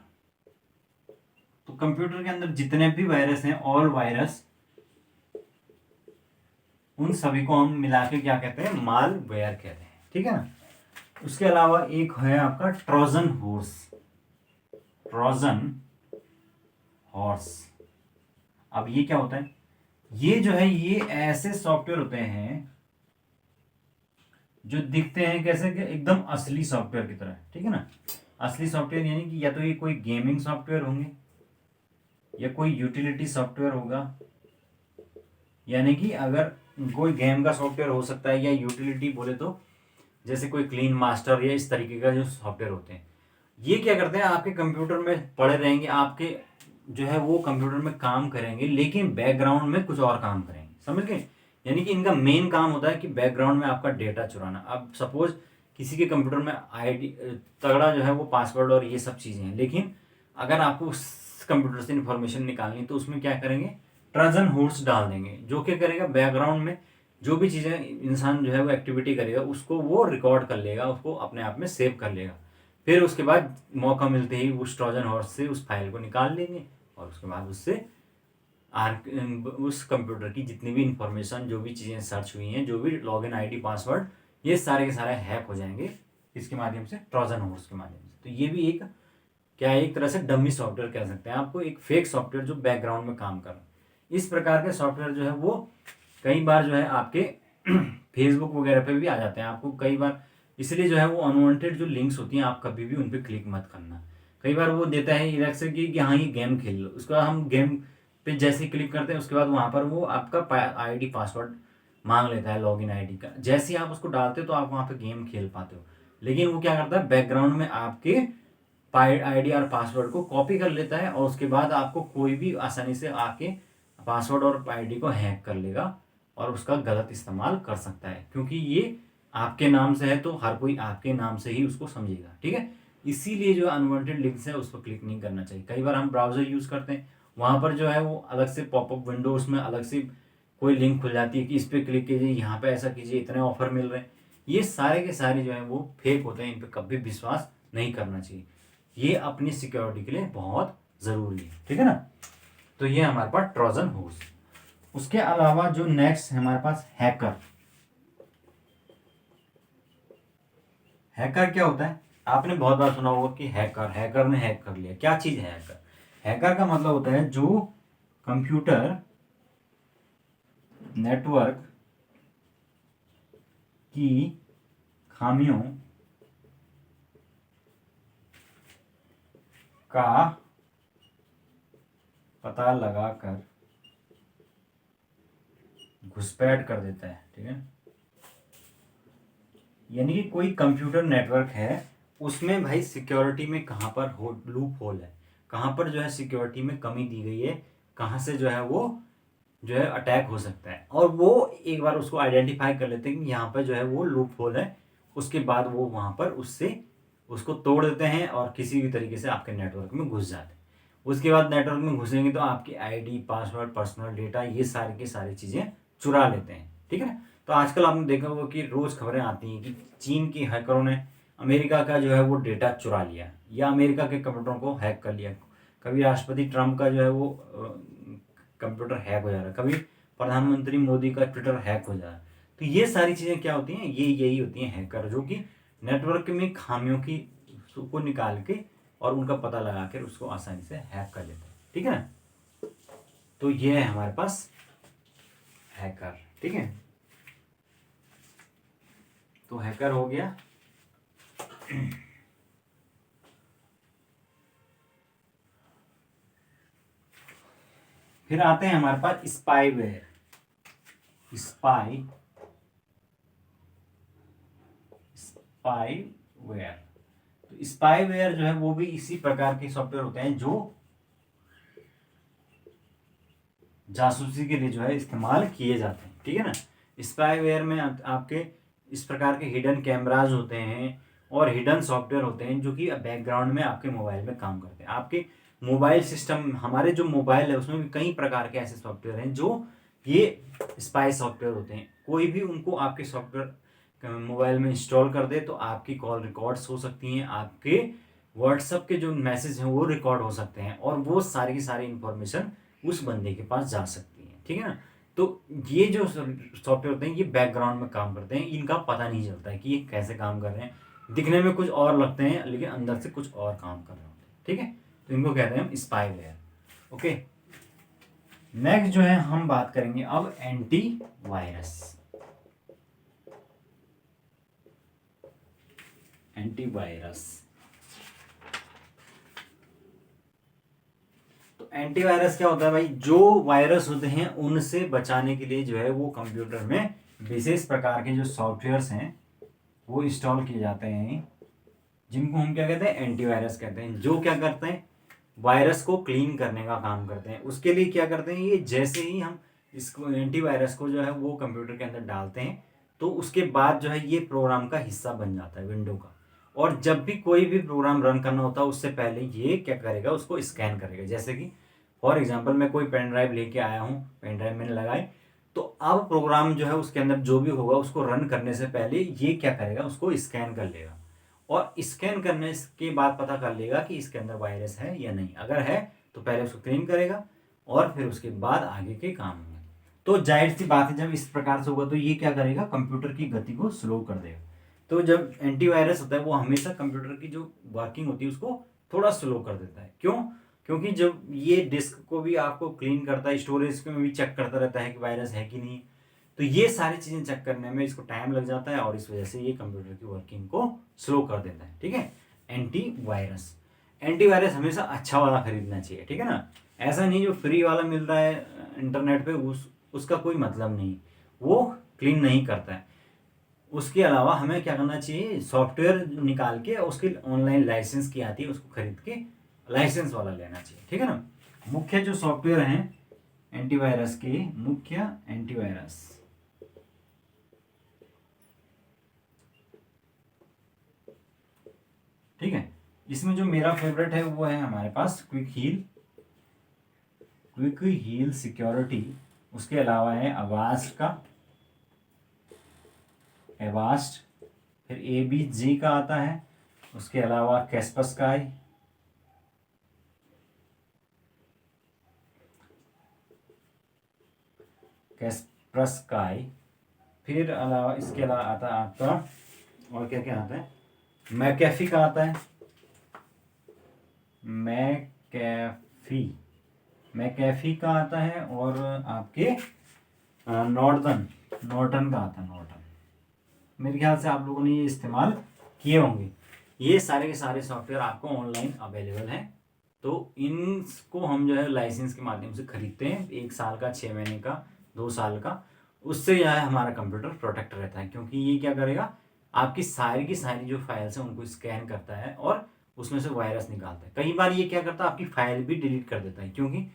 तो कंप्यूटर के अंदर जितने भी वायरस हैं, ऑल वायरस, उन सभी को हम मिला के क्या कहते हैं? मालवेयर कहते हैं, ठीक है ना। उसके अलावा एक है आपका ट्रोजन हॉर्स। ट्रोजन हॉर्स, अब ये क्या होता है? ये जो है ये ऐसे सॉफ्टवेयर होते हैं जो दिखते हैं कैसे कि एकदम असली सॉफ्टवेयर की तरह, ठीक है ना। असली सॉफ्टवेयर यानी कि या तो ये कोई गेमिंग सॉफ्टवेयर होंगे या कोई यूटिलिटी सॉफ्टवेयर होगा। यानी कि अगर कोई गेम का सॉफ्टवेयर हो सकता है, या यूटिलिटी बोले तो जैसे कोई क्लीन मास्टर या इस तरीके का जो सॉफ्टवेयर होते हैं, ये क्या करते हैं? आपके कंप्यूटर में पड़े रहेंगे, आपके जो है वो कंप्यूटर में काम करेंगे, लेकिन बैकग्राउंड में कुछ और काम करेंगे, समझ गए। यानी कि इनका मेन काम होता है कि बैकग्राउंड में आपका डेटा चुराना। अब सपोज किसी के कंप्यूटर में आईडी तगड़ा जो है वो पासवर्ड और ये सब चीज़ें हैं, लेकिन अगर आपको उस कंप्यूटर से इंफॉर्मेशन निकालनी तो उसमें क्या करेंगे? ट्रोजन हॉर्स डाल देंगे, जो क्या करेगा? बैकग्राउंड में जो भी चीज़ें इंसान जो है वो एक्टिविटी करेगा उसको वो रिकॉर्ड कर लेगा, उसको अपने आप में सेव कर लेगा। फिर उसके बाद मौका मिलते ही उस ट्रोजन हॉर्स से उस फाइल को निकाल लेंगे, और उसके बाद उससे उस कंप्यूटर की जितनी भी इंफॉर्मेशन, जो भी चीज़ें सर्च हुई हैं, जो भी लॉगिन आईडी पासवर्ड, ये सारे के सारे हैक हो जाएंगे इसके माध्यम से, ट्रोजन हॉर्स के माध्यम से। तो ये भी एक क्या है? एक तरह से डमी सॉफ्टवेयर कह सकते हैं आपको, एक फेक सॉफ्टवेयर जो बैकग्राउंड में काम कर रहा है। इस प्रकार के सॉफ्टवेयर जो है वो कई बार जो है आपके फेसबुक वगैरह पे भी आ जाते हैं आपको कई बार। इसलिए जो है वो अनवांटेड जो लिंक्स होती हैं आप कभी भी उन पर क्लिक मत करना। कई बार वो देता है इधर से कि हाँ ये गेम खेल लो, उसके बाद हम गेम पे जैसे ही क्लिक करते हैं उसके बाद वहाँ पर वो आपका आईडी पासवर्ड मांग लेता है, लॉगिन आईडी का। जैसे ही आप उसको डालते हो तो आप वहाँ पे गेम खेल पाते हो, लेकिन वो क्या करता है? बैकग्राउंड में आपके आईडी और पासवर्ड को कॉपी कर लेता है, और उसके बाद आपको कोई भी आसानी से आके पासवर्ड और आईडी को हैक कर लेगा और उसका गलत इस्तेमाल कर सकता है, क्योंकि ये आपके नाम से है तो हर कोई आपके नाम से ही उसको समझेगा, ठीक है। इसीलिए जो अनवांटेड लिंक्स है उस पर क्लिक नहीं करना चाहिए। कई बार हम ब्राउजर यूज करते हैं, वहां पर जो है वो अलग से पॉपअप विंडोज में अलग से कोई लिंक खुल जाती है कि इस पर क्लिक कीजिए, यहाँ पे ऐसा कीजिए, इतने ऑफर मिल रहे हैं। ये सारे के सारे जो है वो फेक होते हैं, इन पर कभी विश्वास नहीं करना चाहिए। ये अपनी सिक्योरिटी के लिए बहुत जरूरी है, ठीक है ना। तो ये हमारे पास ट्रोजन हॉर्स। उसके अलावा जो नेक्स्ट है हमारे पास हैकर। हैकर क्या होता है? आपने बहुत बार सुना होगा कि हैकर हैकर ने हैक कर लिया। क्या चीज है हैकर? हैकर का मतलब होता है जो कंप्यूटर नेटवर्क की खामियों का पता लगाकर घुसपैठ कर देता है, ठीक है। यानी कि कोई कंप्यूटर नेटवर्क है, उसमें भाई सिक्योरिटी में कहाँ पर हो लूप होल है, कहाँ पर जो है सिक्योरिटी में कमी दी गई है, कहाँ से जो है वो जो है अटैक हो सकता है, और वो एक बार उसको आइडेंटिफाई कर लेते हैं कि यहाँ पर जो है वो लूप होल है, उसके बाद वो वहाँ पर उसको तोड़ देते हैं और किसी भी तरीके से आपके नेटवर्क में घुस जाते हैं। उसके बाद नेटवर्क में घुसेंगे तो आपकी आईडी, पासवर्ड, पर्सनल डेटा, ये सारी की सारी चीज़ें चुरा लेते हैं। ठीक है ना। तो आजकल आपने देखा होगा कि रोज़ खबरें आती हैं कि चीन के हैकरों ने अमेरिका का जो है वो डेटा चुरा लिया, या अमेरिका के कंप्यूटरों को हैक कर लिया। कभी राष्ट्रपति ट्रंप का जो है वो कंप्यूटर हैक हो जा रहा है, कभी प्रधानमंत्री मोदी का ट्विटर हैक हो जा रहा है। तो ये सारी चीज़ें क्या होती हैं, यही होती हैं हैकर, जो कि नेटवर्क में खामियों की को निकाल के और उनका पता लगा कर उसको आसानी से हैक कर लेते हैं। ठीक है ना। तो ये है हमारे पास हैकर। ठीक है, तो हैकर हो गया। फिर आते हैं हमारे पास स्पाईवेयर। स्पाईवेयर, तो स्पाईवेयर जो है वो भी इसी प्रकार के सॉफ्टवेयर होते हैं जो जासूसी के लिए जो है इस्तेमाल किए जाते हैं। ठीक है ना। स्पाईवेयर में आपके इस प्रकार के हिडन कैमराज होते हैं और हिडन सॉफ्टवेयर होते हैं जो कि बैकग्राउंड में आपके मोबाइल में काम करते हैं। आपके मोबाइल सिस्टम, हमारे जो मोबाइल है उसमें भी कई प्रकार के ऐसे सॉफ्टवेयर हैं जो ये स्पाई सॉफ्टवेयर होते हैं। कोई भी उनको आपके सॉफ्टवेयर मोबाइल में इंस्टॉल कर दे तो आपकी कॉल रिकॉर्ड्स हो सकती हैं, आपके व्हाट्सएप के जो मैसेज हैं वो रिकॉर्ड हो सकते हैं, और वो सारी की सारी इंफॉर्मेशन उस बंदे के पास जा सकती है। ठीक है ना। तो ये जो सॉफ्टवेयर होते हैं ये बैकग्राउंड में काम करते हैं, इनका पता नहीं चलता है कि ये कैसे काम कर रहे हैं। दिखने में कुछ और लगते हैं लेकिन अंदर से कुछ और काम कर रहे होते हैं। ठीक है, तो इनको कहते हैं हम स्पाईवेयर। ओके, नेक्स्ट जो है हम बात करेंगे अब एंटी वायरस। तो एंटीवायरस क्या होता है भाई, जो वायरस होते हैं उनसे बचाने के लिए जो है वो कंप्यूटर में विशेष प्रकार के जो सॉफ्टवेयर्स हैं वो इंस्टॉल किए जाते हैं, जिनको हम क्या कहते हैं, एंटीवायरस कहते हैं। जो क्या करते हैं, वायरस को क्लीन करने का काम करते हैं। उसके लिए क्या करते हैं, ये जैसे ही हम इसको एंटीवायरस को जो है वो कंप्यूटर के अंदर डालते हैं तो उसके बाद जो है ये प्रोग्राम का हिस्सा बन जाता है, विंडो का। और जब भी कोई भी प्रोग्राम रन करना होता है उससे पहले ये क्या करेगा, उसको स्कैन करेगा। जैसे कि फॉर एग्जांपल मैं कोई पेन ड्राइव लेके आया हूँ, पेन ड्राइव मैंने लगाई, तो अब प्रोग्राम जो है उसके अंदर जो भी होगा उसको रन करने से पहले ये क्या करेगा, उसको स्कैन कर लेगा, और स्कैन करने के बाद पता कर लेगा कि इसके अंदर वायरस है या नहीं। अगर है तो पहले उसको क्लीन करेगा और फिर उसके बाद आगे के काम होंगे। तो जाहिर सी बात है, जब इस प्रकार से होगा तो ये क्या करेगा, कंप्यूटर की गति को स्लो कर देगा। तो जब एंटीवायरस होता है वो हमेशा कंप्यूटर की जो वर्किंग होती है उसको थोड़ा स्लो कर देता है। क्यों? क्योंकि जब ये डिस्क को भी आपको क्लीन करता है, स्टोरेज में भी चेक करता रहता है कि वायरस है कि नहीं, तो ये सारी चीज़ें चेक करने में इसको टाइम लग जाता है और इस वजह से ये कंप्यूटर की वर्किंग को स्लो कर देता है। ठीक है, एंटीवायरस। एंटीवायरस हमेशा अच्छा वाला खरीदना चाहिए। ठीक है ना, ऐसा नहीं जो फ्री वाला मिल रहा है इंटरनेट पे उसका कोई मतलब नहीं, वो क्लीन नहीं करता है। उसके अलावा हमें क्या करना चाहिए, सॉफ्टवेयर निकाल के उसकी ऑनलाइन लाइसेंस की आती है उसको खरीद के लाइसेंस वाला लेना चाहिए। ठीक है ना। मुख्य जो सॉफ्टवेयर हैं एंटीवायरस के, मुख्य एंटीवायरस, ठीक है, इसमें जो मेरा फेवरेट है वो है हमारे पास क्विक हील सिक्योरिटी। उसके अलावा है एवास्ट, फिर ABG का आता है। उसके अलावा कैस्परस्काई, फिर अलावा इसके अलावा आता है आपका, और क्या क्या आता है, मैकेफी का आता है, मैकेफी का आता है, और आपके नॉर्टन का आता है, नॉर्टन। मेरे ख्याल से आप लोगों ने ये इस्तेमाल किए होंगे। ये सारे के सारे सॉफ्टवेयर आपको ऑनलाइन अवेलेबल हैं। तो इनको हम जो है लाइसेंस के माध्यम से खरीदते हैं, 1 साल का, 6 महीने का, 2 साल का। उससे जो है हमारा कंप्यूटर प्रोटेक्ट रहता है, क्योंकि ये क्या करेगा, आपकी सारी की सारी जो फाइल्स हैं उनको स्कैन करता है और उसमें से वायरस निकालता है। कई बार ये क्या करता है, आपकी फाइल भी डिलीट कर देता है, क्योंकि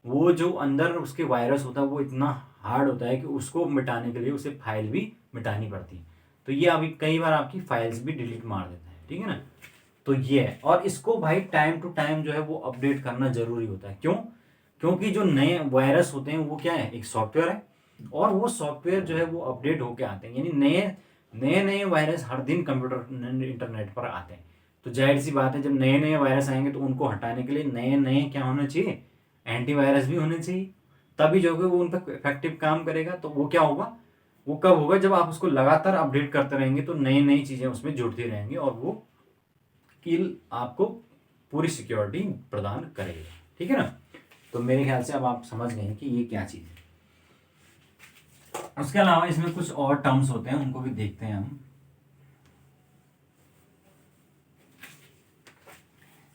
वो जो अंदर उसके वायरस होता है वो इतना हार्ड होता है कि उसको मिटाने के लिए उसे फाइल भी मिटानी पड़ती है। तो ये अभी कई बार आपकी फाइल्स भी डिलीट मार देता है, ठीक है ना। तो ये है, और इसको भाई टाइम टू टाइम जो है वो अपडेट करना जरूरी होता है। क्यों? क्योंकि जो नए वायरस होते हैं वो क्या है, एक सॉफ्टवेयर है, और वो सॉफ्टवेयर जो है वो अपडेट होके आते हैं, यानी नए नए नए वायरस हर दिन कंप्यूटर इंटरनेट पर आते हैं। तो जाहिर सी बात है, जब नए नए वायरस आएंगे तो उनको हटाने के लिए नए नए क्या होना चाहिए, एंटीवायरस भी होने चाहिए। तभी जो है वो उन पर इफेक्टिव काम करेगा। तो वो क्या होगा, वो कब होगा, जब आप उसको लगातार अपडेट करते रहेंगे तो नई नई चीज़ें उसमें जुड़ती रहेंगी, और वो किल आपको पूरी सिक्योरिटी प्रदान करेगा, ठीक है ना। तो मेरे ख्याल से अब आप समझ गए हैं कि ये क्या चीज़ है। उसके अलावा इसमें कुछ और टर्म्स होते हैं, उनको भी देखते हैं हम।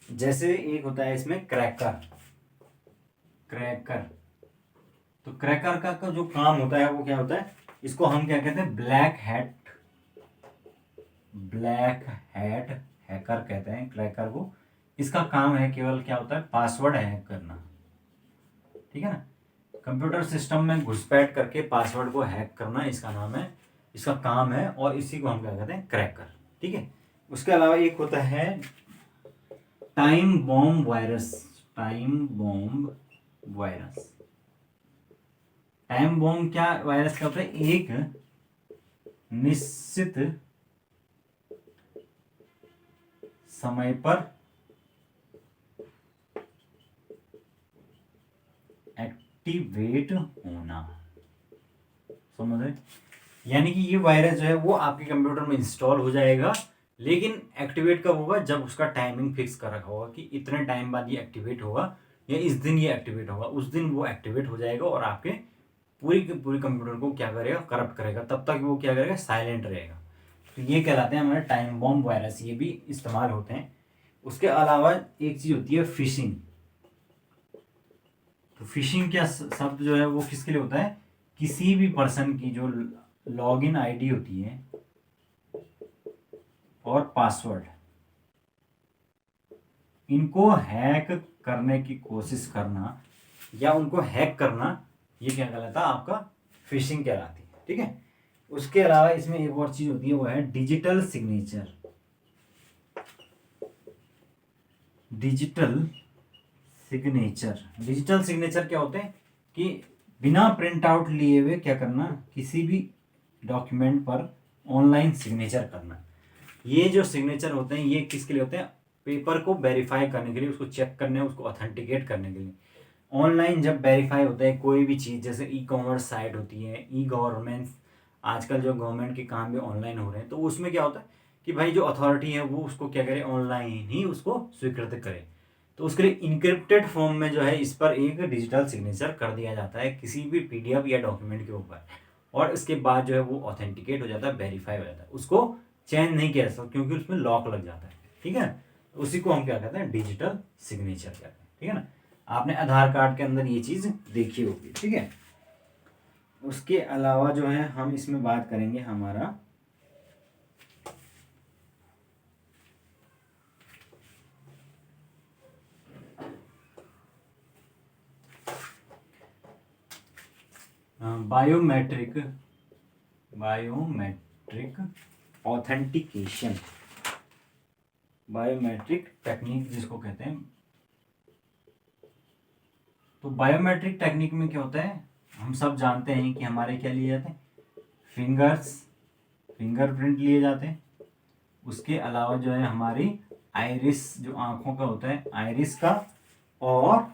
जैसे एक होता है इसमें क्रैकर। क्रैकर, तो क्रैकर का जो काम होता है वो क्या होता है, इसको हम क्या कहते हैं, ब्लैक हैट हैकर कहते हैं क्रैकर को। इसका काम है केवल क्या होता है, पासवर्ड हैक करना, ठीक है ना। कंप्यूटर सिस्टम में घुसपैठ करके पासवर्ड को हैक करना इसका नाम है, इसका काम है, और इसी को हम क्या कहते हैं, क्रैकर, ठीक है। उसके अलावा एक होता है time bomb virus. Time bomb virus, time bomb क्या वायरस क्या होता है, एक निश्चित समय पर एक्टिवेट होना, समझ रहे। यानी कि ये वायरस जो है वो आपके कंप्यूटर में इंस्टॉल हो जाएगा, लेकिन एक्टिवेट कब होगा, जब उसका टाइमिंग फिक्स कर रखा होगा कि इतने टाइम बाद ये एक्टिवेट होगा, या इस दिन ये एक्टिवेट होगा, उस दिन वो एक्टिवेट हो जाएगा, और आपके पूरी के पूरी कंप्यूटर को क्या करेगा, करप्ट करेगा। तब तक वो क्या करेगा, साइलेंट रहेगा। तो ये कहलाते हैं हमारे टाइम बॉम्ब वायरस, ये भी इस्तेमाल होते हैं। उसके अलावा एक चीज होती है फिशिंग। तो फिशिंग क्या शब्द जो है वो किसके लिए होता है, किसी भी पर्सन की जो लॉगिन आईडी होती है और पासवर्ड, इनको हैक करने की कोशिश करना या उनको हैक करना, ये क्या कहलाता है, आपका फिशिंग कहलाती है, ठीक है। उसके अलावा इसमें एक और चीज होती है, वो है digital signature. Digital signature, digital signature क्या होते हैं कि बिना प्रिंट आउट लिए हुए क्या करना, किसी भी डॉक्यूमेंट पर ऑनलाइन सिग्नेचर करना। ये जो सिग्नेचर होते हैं ये किसके लिए होते हैं, पेपर को वेरीफाई करने के लिए, उसको चेक करने, उसको ऑथेंटिकेट करने के लिए। ऑनलाइन जब वेरीफाई होता है कोई भी चीज़, जैसे ई कॉमर्स साइट होती है, ई गवर्नमेंट, आजकल जो गवर्नमेंट के काम भी ऑनलाइन हो रहे हैं, तो उसमें क्या होता है कि भाई जो अथॉरिटी है वो उसको क्या करे, ऑनलाइन ही उसको स्वीकृत करे। तो उसके लिए इनक्रिप्टेड फॉर्म में जो है इस पर एक डिजिटल सिग्नेचर कर दिया जाता है किसी भी पीडीएफ या डॉक्यूमेंट के ऊपर, और इसके बाद जो है वो ऑथेंटिकेट हो जाता है, वेरीफाई हो जाता है, उसको चेंज नहीं किया जा सकता क्योंकि उसमें लॉक लग जाता है, ठीक है। उसी को हम क्या कहते हैं, डिजिटल सिग्नेचर कहते हैं, ठीक है ना। आपने आधार कार्ड के अंदर ये चीज़ देखी होगी, ठीक है। उसके अलावा जो है हम इसमें बात करेंगे हमारा बायोमेट्रिक ऑथेंटिकेशन, बायोमेट्रिक टेक्निक जिसको कहते हैं। तो बायोमेट्रिक टेक्निक में क्या होता है, हम सब जानते हैं कि हमारे क्या लिए जाते हैं, फिंगरप्रिंट लिए जाते हैं। उसके अलावा जो है हमारी आइरिस, जो आंखों का होता है, आइरिस का, और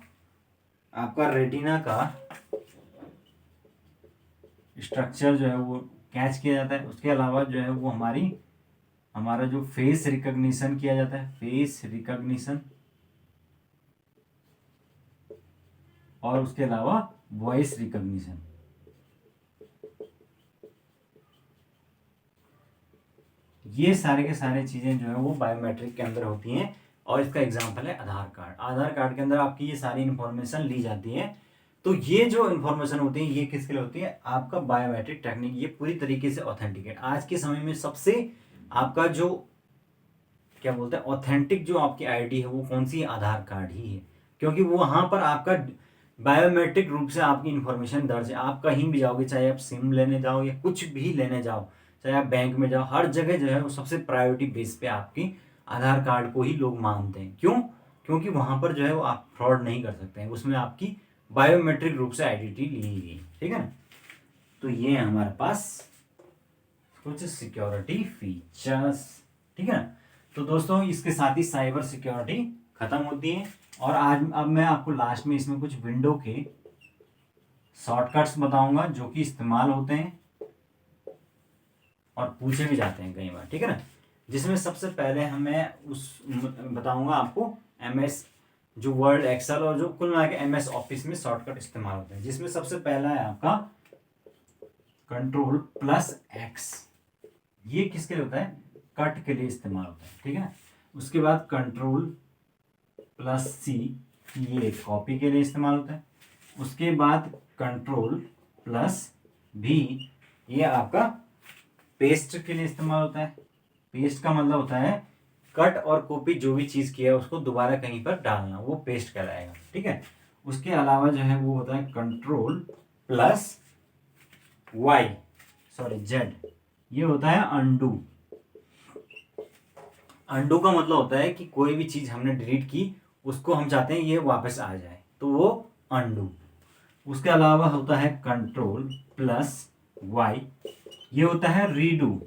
आपका रेटिना का स्ट्रक्चर जो है वो कैच किया जाता है। उसके अलावा जो है वो हमारा जो फेस रिकॉग्निशन किया जाता है, फेस रिकॉग्निशन, और उसके अलावा वॉइस रिकॉग्निशन। ये सारे के सारे चीज़ें जो है वो बायोमेट्रिक के अंदर होती हैं, और इसका एग्जांपल है आधार कार्ड। आधार कार्ड के अंदर आपकी ये सारी इंफॉर्मेशन ली जाती है। तो ये जो इन्फॉर्मेशन होती है ये किसके लिए होती है, आपका बायोमेट्रिक टेक्निक, ये पूरी तरीके से ऑथेंटिकेट। आज के समय में सबसे आपका जो क्या बोलते हैं, ऑथेंटिक जो आपकी आईडी है वो कौन सी, आधार कार्ड ही है, क्योंकि वो वहाँ पर आपका बायोमेट्रिक रूप से आपकी इंफॉर्मेशन दर्ज है। आप कहीं भी जाओगे, चाहे आप सिम लेने जाओ या कुछ भी लेने जाओ, चाहे आप बैंक में जाओ, हर जगह जो है वो सबसे प्रायोरिटी बेस पे आपकी आधार कार्ड को ही लोग मानते हैं। क्यों? क्योंकि वहाँ पर जो है वो आप फ्रॉड नहीं कर सकते हैं, उसमें आपकी बायोमेट्रिक रूप से आइडेंटिटी ली गई, ठीक है ना। तो ये है हमारे पास कुछ सिक्योरिटी फीचर्स, ठीक है ना। तो दोस्तों इसके साथ ही साइबर सिक्योरिटी खत्म होती है। और आज अब मैं आपको लास्ट में इसमें कुछ विंडो के शॉर्टकट्स बताऊंगा जो कि इस्तेमाल होते हैं और पूछे भी जाते हैं कई बार, ठीक है ना। जिसमें सबसे पहले हमें बताऊंगा आपको MS, जो वर्ड, एक्सेल और जो कुल मिला के MS ऑफिस में शॉर्टकट इस्तेमाल होते हैं, जिसमें सबसे पहला है आपका Ctrl+X। ये किसके लिए होता है? कट के लिए इस्तेमाल होता है, ठीक है ना। उसके बाद Ctrl+C, ये कॉपी के लिए इस्तेमाल होता है। उसके बाद Ctrl+V, ये आपका पेस्ट के लिए इस्तेमाल होता है। पेस्ट का मतलब होता है कट और कॉपी, जो भी चीज़ किया है उसको दोबारा कहीं पर डालना, वो पेस्ट कहलाएगा, ठीक है। उसके अलावा जो है वो होता है Z, ये होता है अंडू। अंडू का मतलब होता है कि कोई भी चीज़ हमने डिलीट की, उसको हम चाहते हैं ये वापस आ जाए, तो वो अंडू। उसके अलावा होता है Ctrl+Y, ये होता है रीडू।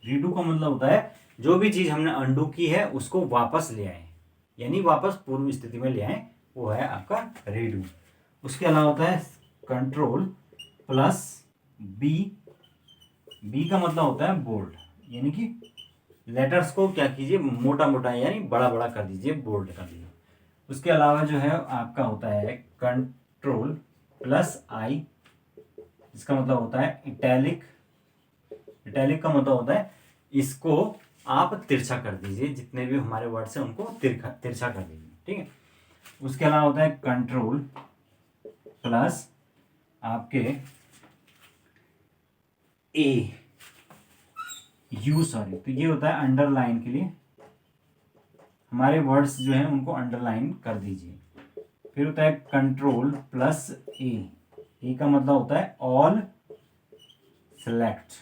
रीडू का मतलब होता है जो भी चीज़ हमने अंडू की है उसको वापस ले आए, यानी वापस पूर्व स्थिति में ले आए, वो है आपका रीडू। उसके अलावा होता है Ctrl+B, बी का मतलब होता है बोल्ड, यानी कि लेटर्स को क्या कीजिए, मोटा मोटा यानी बड़ा बड़ा कर दीजिए, बोल्ड कर दीजिए। उसके अलावा जो है आपका होता है Ctrl+I, इसका मतलब होता है इटैलिक। इटैलिक का मतलब होता है इसको आप तिरछा कर दीजिए, जितने भी हमारे वर्ड्स हैं उनको तिरछा कर दीजिए, ठीक है। उसके अलावा होता है Ctrl+ आपके तो ये होता है अंडरलाइन के लिए, हमारे वर्ड्स जो हैं उनको अंडरलाइन कर दीजिए। फिर होता है Ctrl+A, ए का मतलब होता है ऑल सेलेक्ट,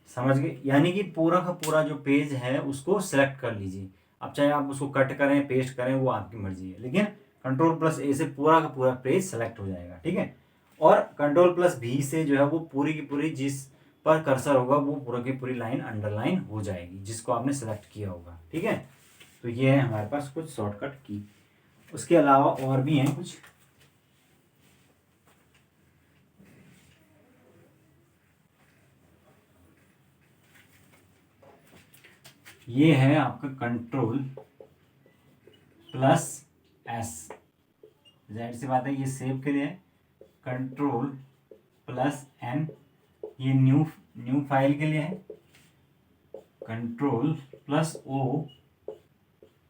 समझ गए, यानी कि पूरा का पूरा जो पेज है उसको सेलेक्ट कर लीजिए। अब चाहे आप उसको कट करें, पेस्ट करें, वो आपकी मर्जी है, लेकिन Ctrl+A से पूरा का पूरा पेज सेलेक्ट हो जाएगा, ठीक है। और Ctrl+V से जो है वो पूरी की पूरी जिस पर कर्सर होगा वो पूरा की पूरी लाइन अंडरलाइन हो जाएगी, जिसको आपने सेलेक्ट किया होगा, ठीक है। तो ये है हमारे पास कुछ शॉर्टकट की। उसके अलावा और भी हैं कुछ, ये है आपका Ctrl+S, जाहिर सी बात है ये सेव के लिए है। Ctrl+N, ये न्यू फाइल के लिए है। Ctrl+O,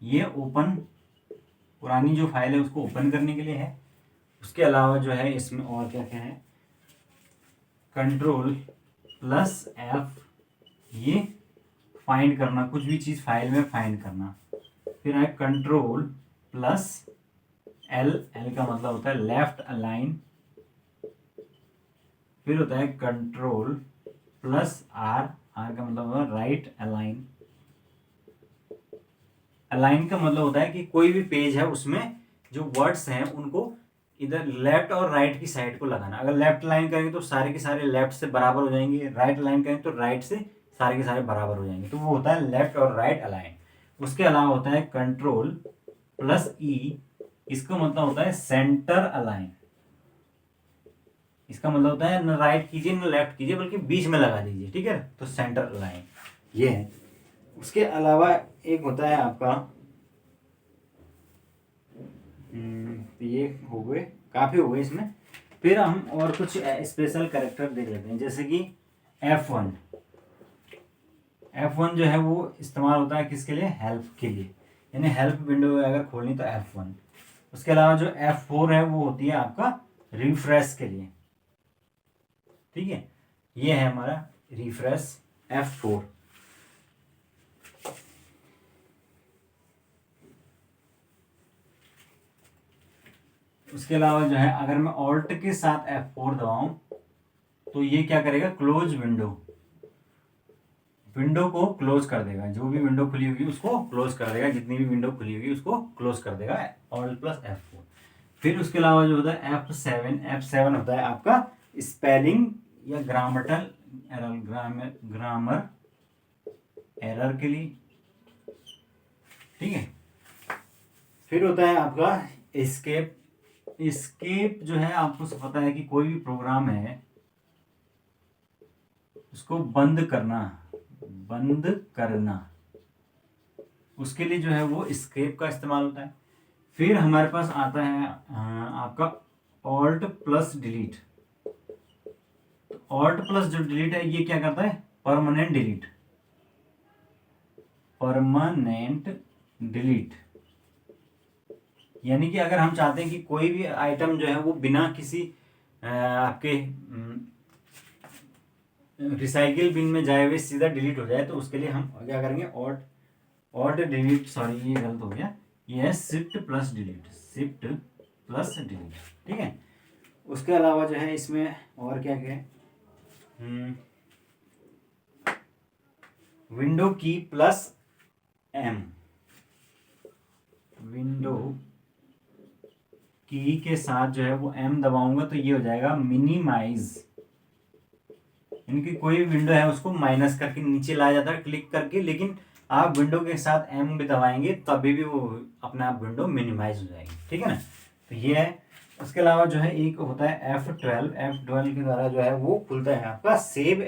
ये ओपन, पुरानी जो फाइल है उसको ओपन करने के लिए है। उसके अलावा जो है इसमें और क्या क्या है, Ctrl+F, ये फाइंड करना, कुछ भी चीज़ फाइल में फाइंड करना। फिर है Ctrl+L, L का मतलब होता है लेफ्ट अलाइन। फिर होता है Ctrl+R, R का मतलब होता है राइट अलाइन। अलाइन का मतलब होता है कि कोई भी पेज है उसमें जो वर्ड्स हैं उनको इधर लेफ्ट और राइट की साइड को लगाना। अगर लेफ्ट लाइन करेंगे तो सारे के सारे लेफ्ट से बराबर हो जाएंगे, राइट लाइन करेंगे तो राइट से सारे के सारे बराबर हो जाएंगे, तो वो होता है लेफ्ट और राइट अलाइन। उसके अलावा होता है Ctrl+E, इसका मतलब होता है सेंटर अलाइन। इसका मतलब होता है न राइट कीजिए न लेफ्ट कीजिए, बल्कि बीच में लगा दीजिए, ठीक है, तो सेंटर अलाइन ये है। उसके अलावा एक होता है आपका, ये हो गए, काफ़ी हो गए इसमें। फिर हम और कुछ स्पेशल कैरेक्टर देख लेते हैं, जैसे कि F1। F1 जो है वो इस्तेमाल होता है किसके लिए, हेल्प के लिए, यानी हेल्प विंडो अगर खोलनी तो F1। उसके अलावा जो F4 है वो होती है आपका रिफ्रेश के लिए, ठीक है, ये है हमारा रिफ्रेश F4। उसके अलावा जो है अगर मैं ऑल्ट के साथ F4 दबाऊं तो ये क्या करेगा, क्लोज विंडो को क्लोज कर देगा। जो भी विंडो खुली होगी उसको क्लोज कर देगा, जितनी भी विंडो खुली होगी उसको क्लोज कर देगा, ऑल्ट प्लस F4। फिर उसके अलावा जो होता है F7 होता है आपका स्पेलिंग या ग्रामर एरर के लिए, ठीक है। फिर होता है आपका एस्केप जो है आपको पता है कि कोई भी प्रोग्राम है उसको बंद करना उसके लिए जो है वो एस्केप का इस्तेमाल होता है। फिर हमारे पास आता है आपका alt plus delete. Alt plus जो डिलीट है ये क्या करता है, परमानेंट डिलीट। यानी कि अगर हम चाहते हैं कि कोई भी आइटम जो है वो बिना किसी आपके रिसाइकिल बिन में जाए हुए सीधा डिलीट हो जाए, तो उसके लिए हम क्या करेंगे, ऑल्ट डिलीट, सॉरी ये गलत हो गया, ये है शिफ्ट प्लस डिलीट, ठीक है। उसके अलावा जो है इसमें और क्या क्या है, विंडो की प्लस M, विंडो की के साथ जो है वो M दबाऊंगा तो ये हो जाएगा मिनिमाइज। यानी कि कोई भी विंडो है उसको माइनस करके नीचे लाया जाता है क्लिक करके, लेकिन आप विंडो के साथ M भी दबाएंगे तभी भी वो अपने आप विंडो मिनिमाइज हो जाएगी, ठीक है ना। तो ये है। उसके अलावा जो है एक होता है F12 के द्वारा जो है वो खुलता है आपका सेव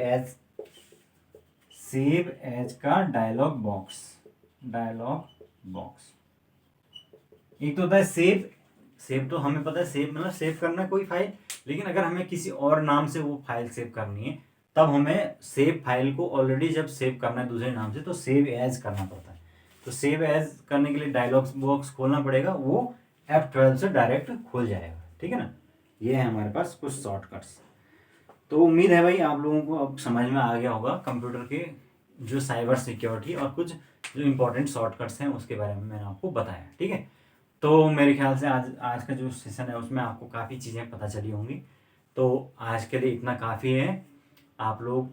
एज का डायलॉग बॉक्स। एक तो होता है सेव तो हमें पता है सेव मतलब सेव करना कोई फाइल, लेकिन अगर हमें किसी और नाम से वो फाइल सेव करनी है तब हमें सेव फाइल को ऑलरेडी जब सेव करना है दूसरे नाम से तो सेव एज करना पड़ता है। तो सेव एज करने के लिए डायलॉग बॉक्स खोलना पड़ेगा, वो F12 से डायरेक्ट खुल जाएगा, ठीक है ना। ये है हमारे पास कुछ शॉर्टकट्स। तो उम्मीद है भाई आप लोगों को अब समझ में आ गया होगा कंप्यूटर के जो साइबर सिक्योरिटी और कुछ जो इम्पोर्टेंट शॉर्टकट्स हैं उसके बारे में मैंने आपको बताया, ठीक है। तो मेरे ख्याल से आज का जो सेशन है उसमें आपको काफ़ी चीज़ें पता चली होंगी। तो आज के लिए इतना काफ़ी है। आप लोग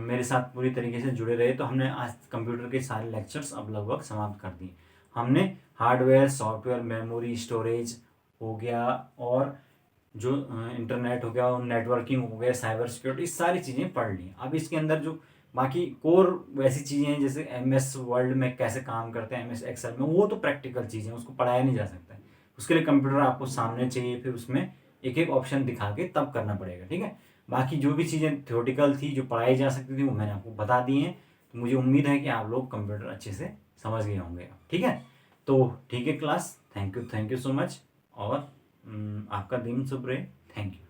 मेरे साथ पूरी तरीके से जुड़े रहे। तो हमने आज कंप्यूटर के सारे लेक्चर्स अब लगभग समाप्त कर दिए। हमने हार्डवेयर, सॉफ्टवेयर, मेमोरी, स्टोरेज हो गया और जो इंटरनेट हो गया और नेटवर्किंग हो गया, साइबर सिक्योरिटी, सारी चीज़ें पढ़ ली। अब इसके अंदर जो बाकी कोर वैसी चीज़ें हैं जैसे MS वर्ल्ड में कैसे काम करते हैं, MS एक्सेल में, वो तो प्रैक्टिकल चीज़ें, उसको पढ़ाया नहीं जा सकता है। उसके लिए कंप्यूटर आपको सामने चाहिए, फिर उसमें एक एक ऑप्शन दिखा के तब करना पड़ेगा, ठीक है। बाकी जो भी चीज़ें थ्योरेटिकल थी जो पढ़ाई जा सकती थी वो मैंने आपको बता दी हैं। तो मुझे उम्मीद है कि आप लोग कंप्यूटर अच्छे से समझ गए होंगे, ठीक है। तो ठीक है class, thank you so much और आपका दिन शुभ रहे। Thank you.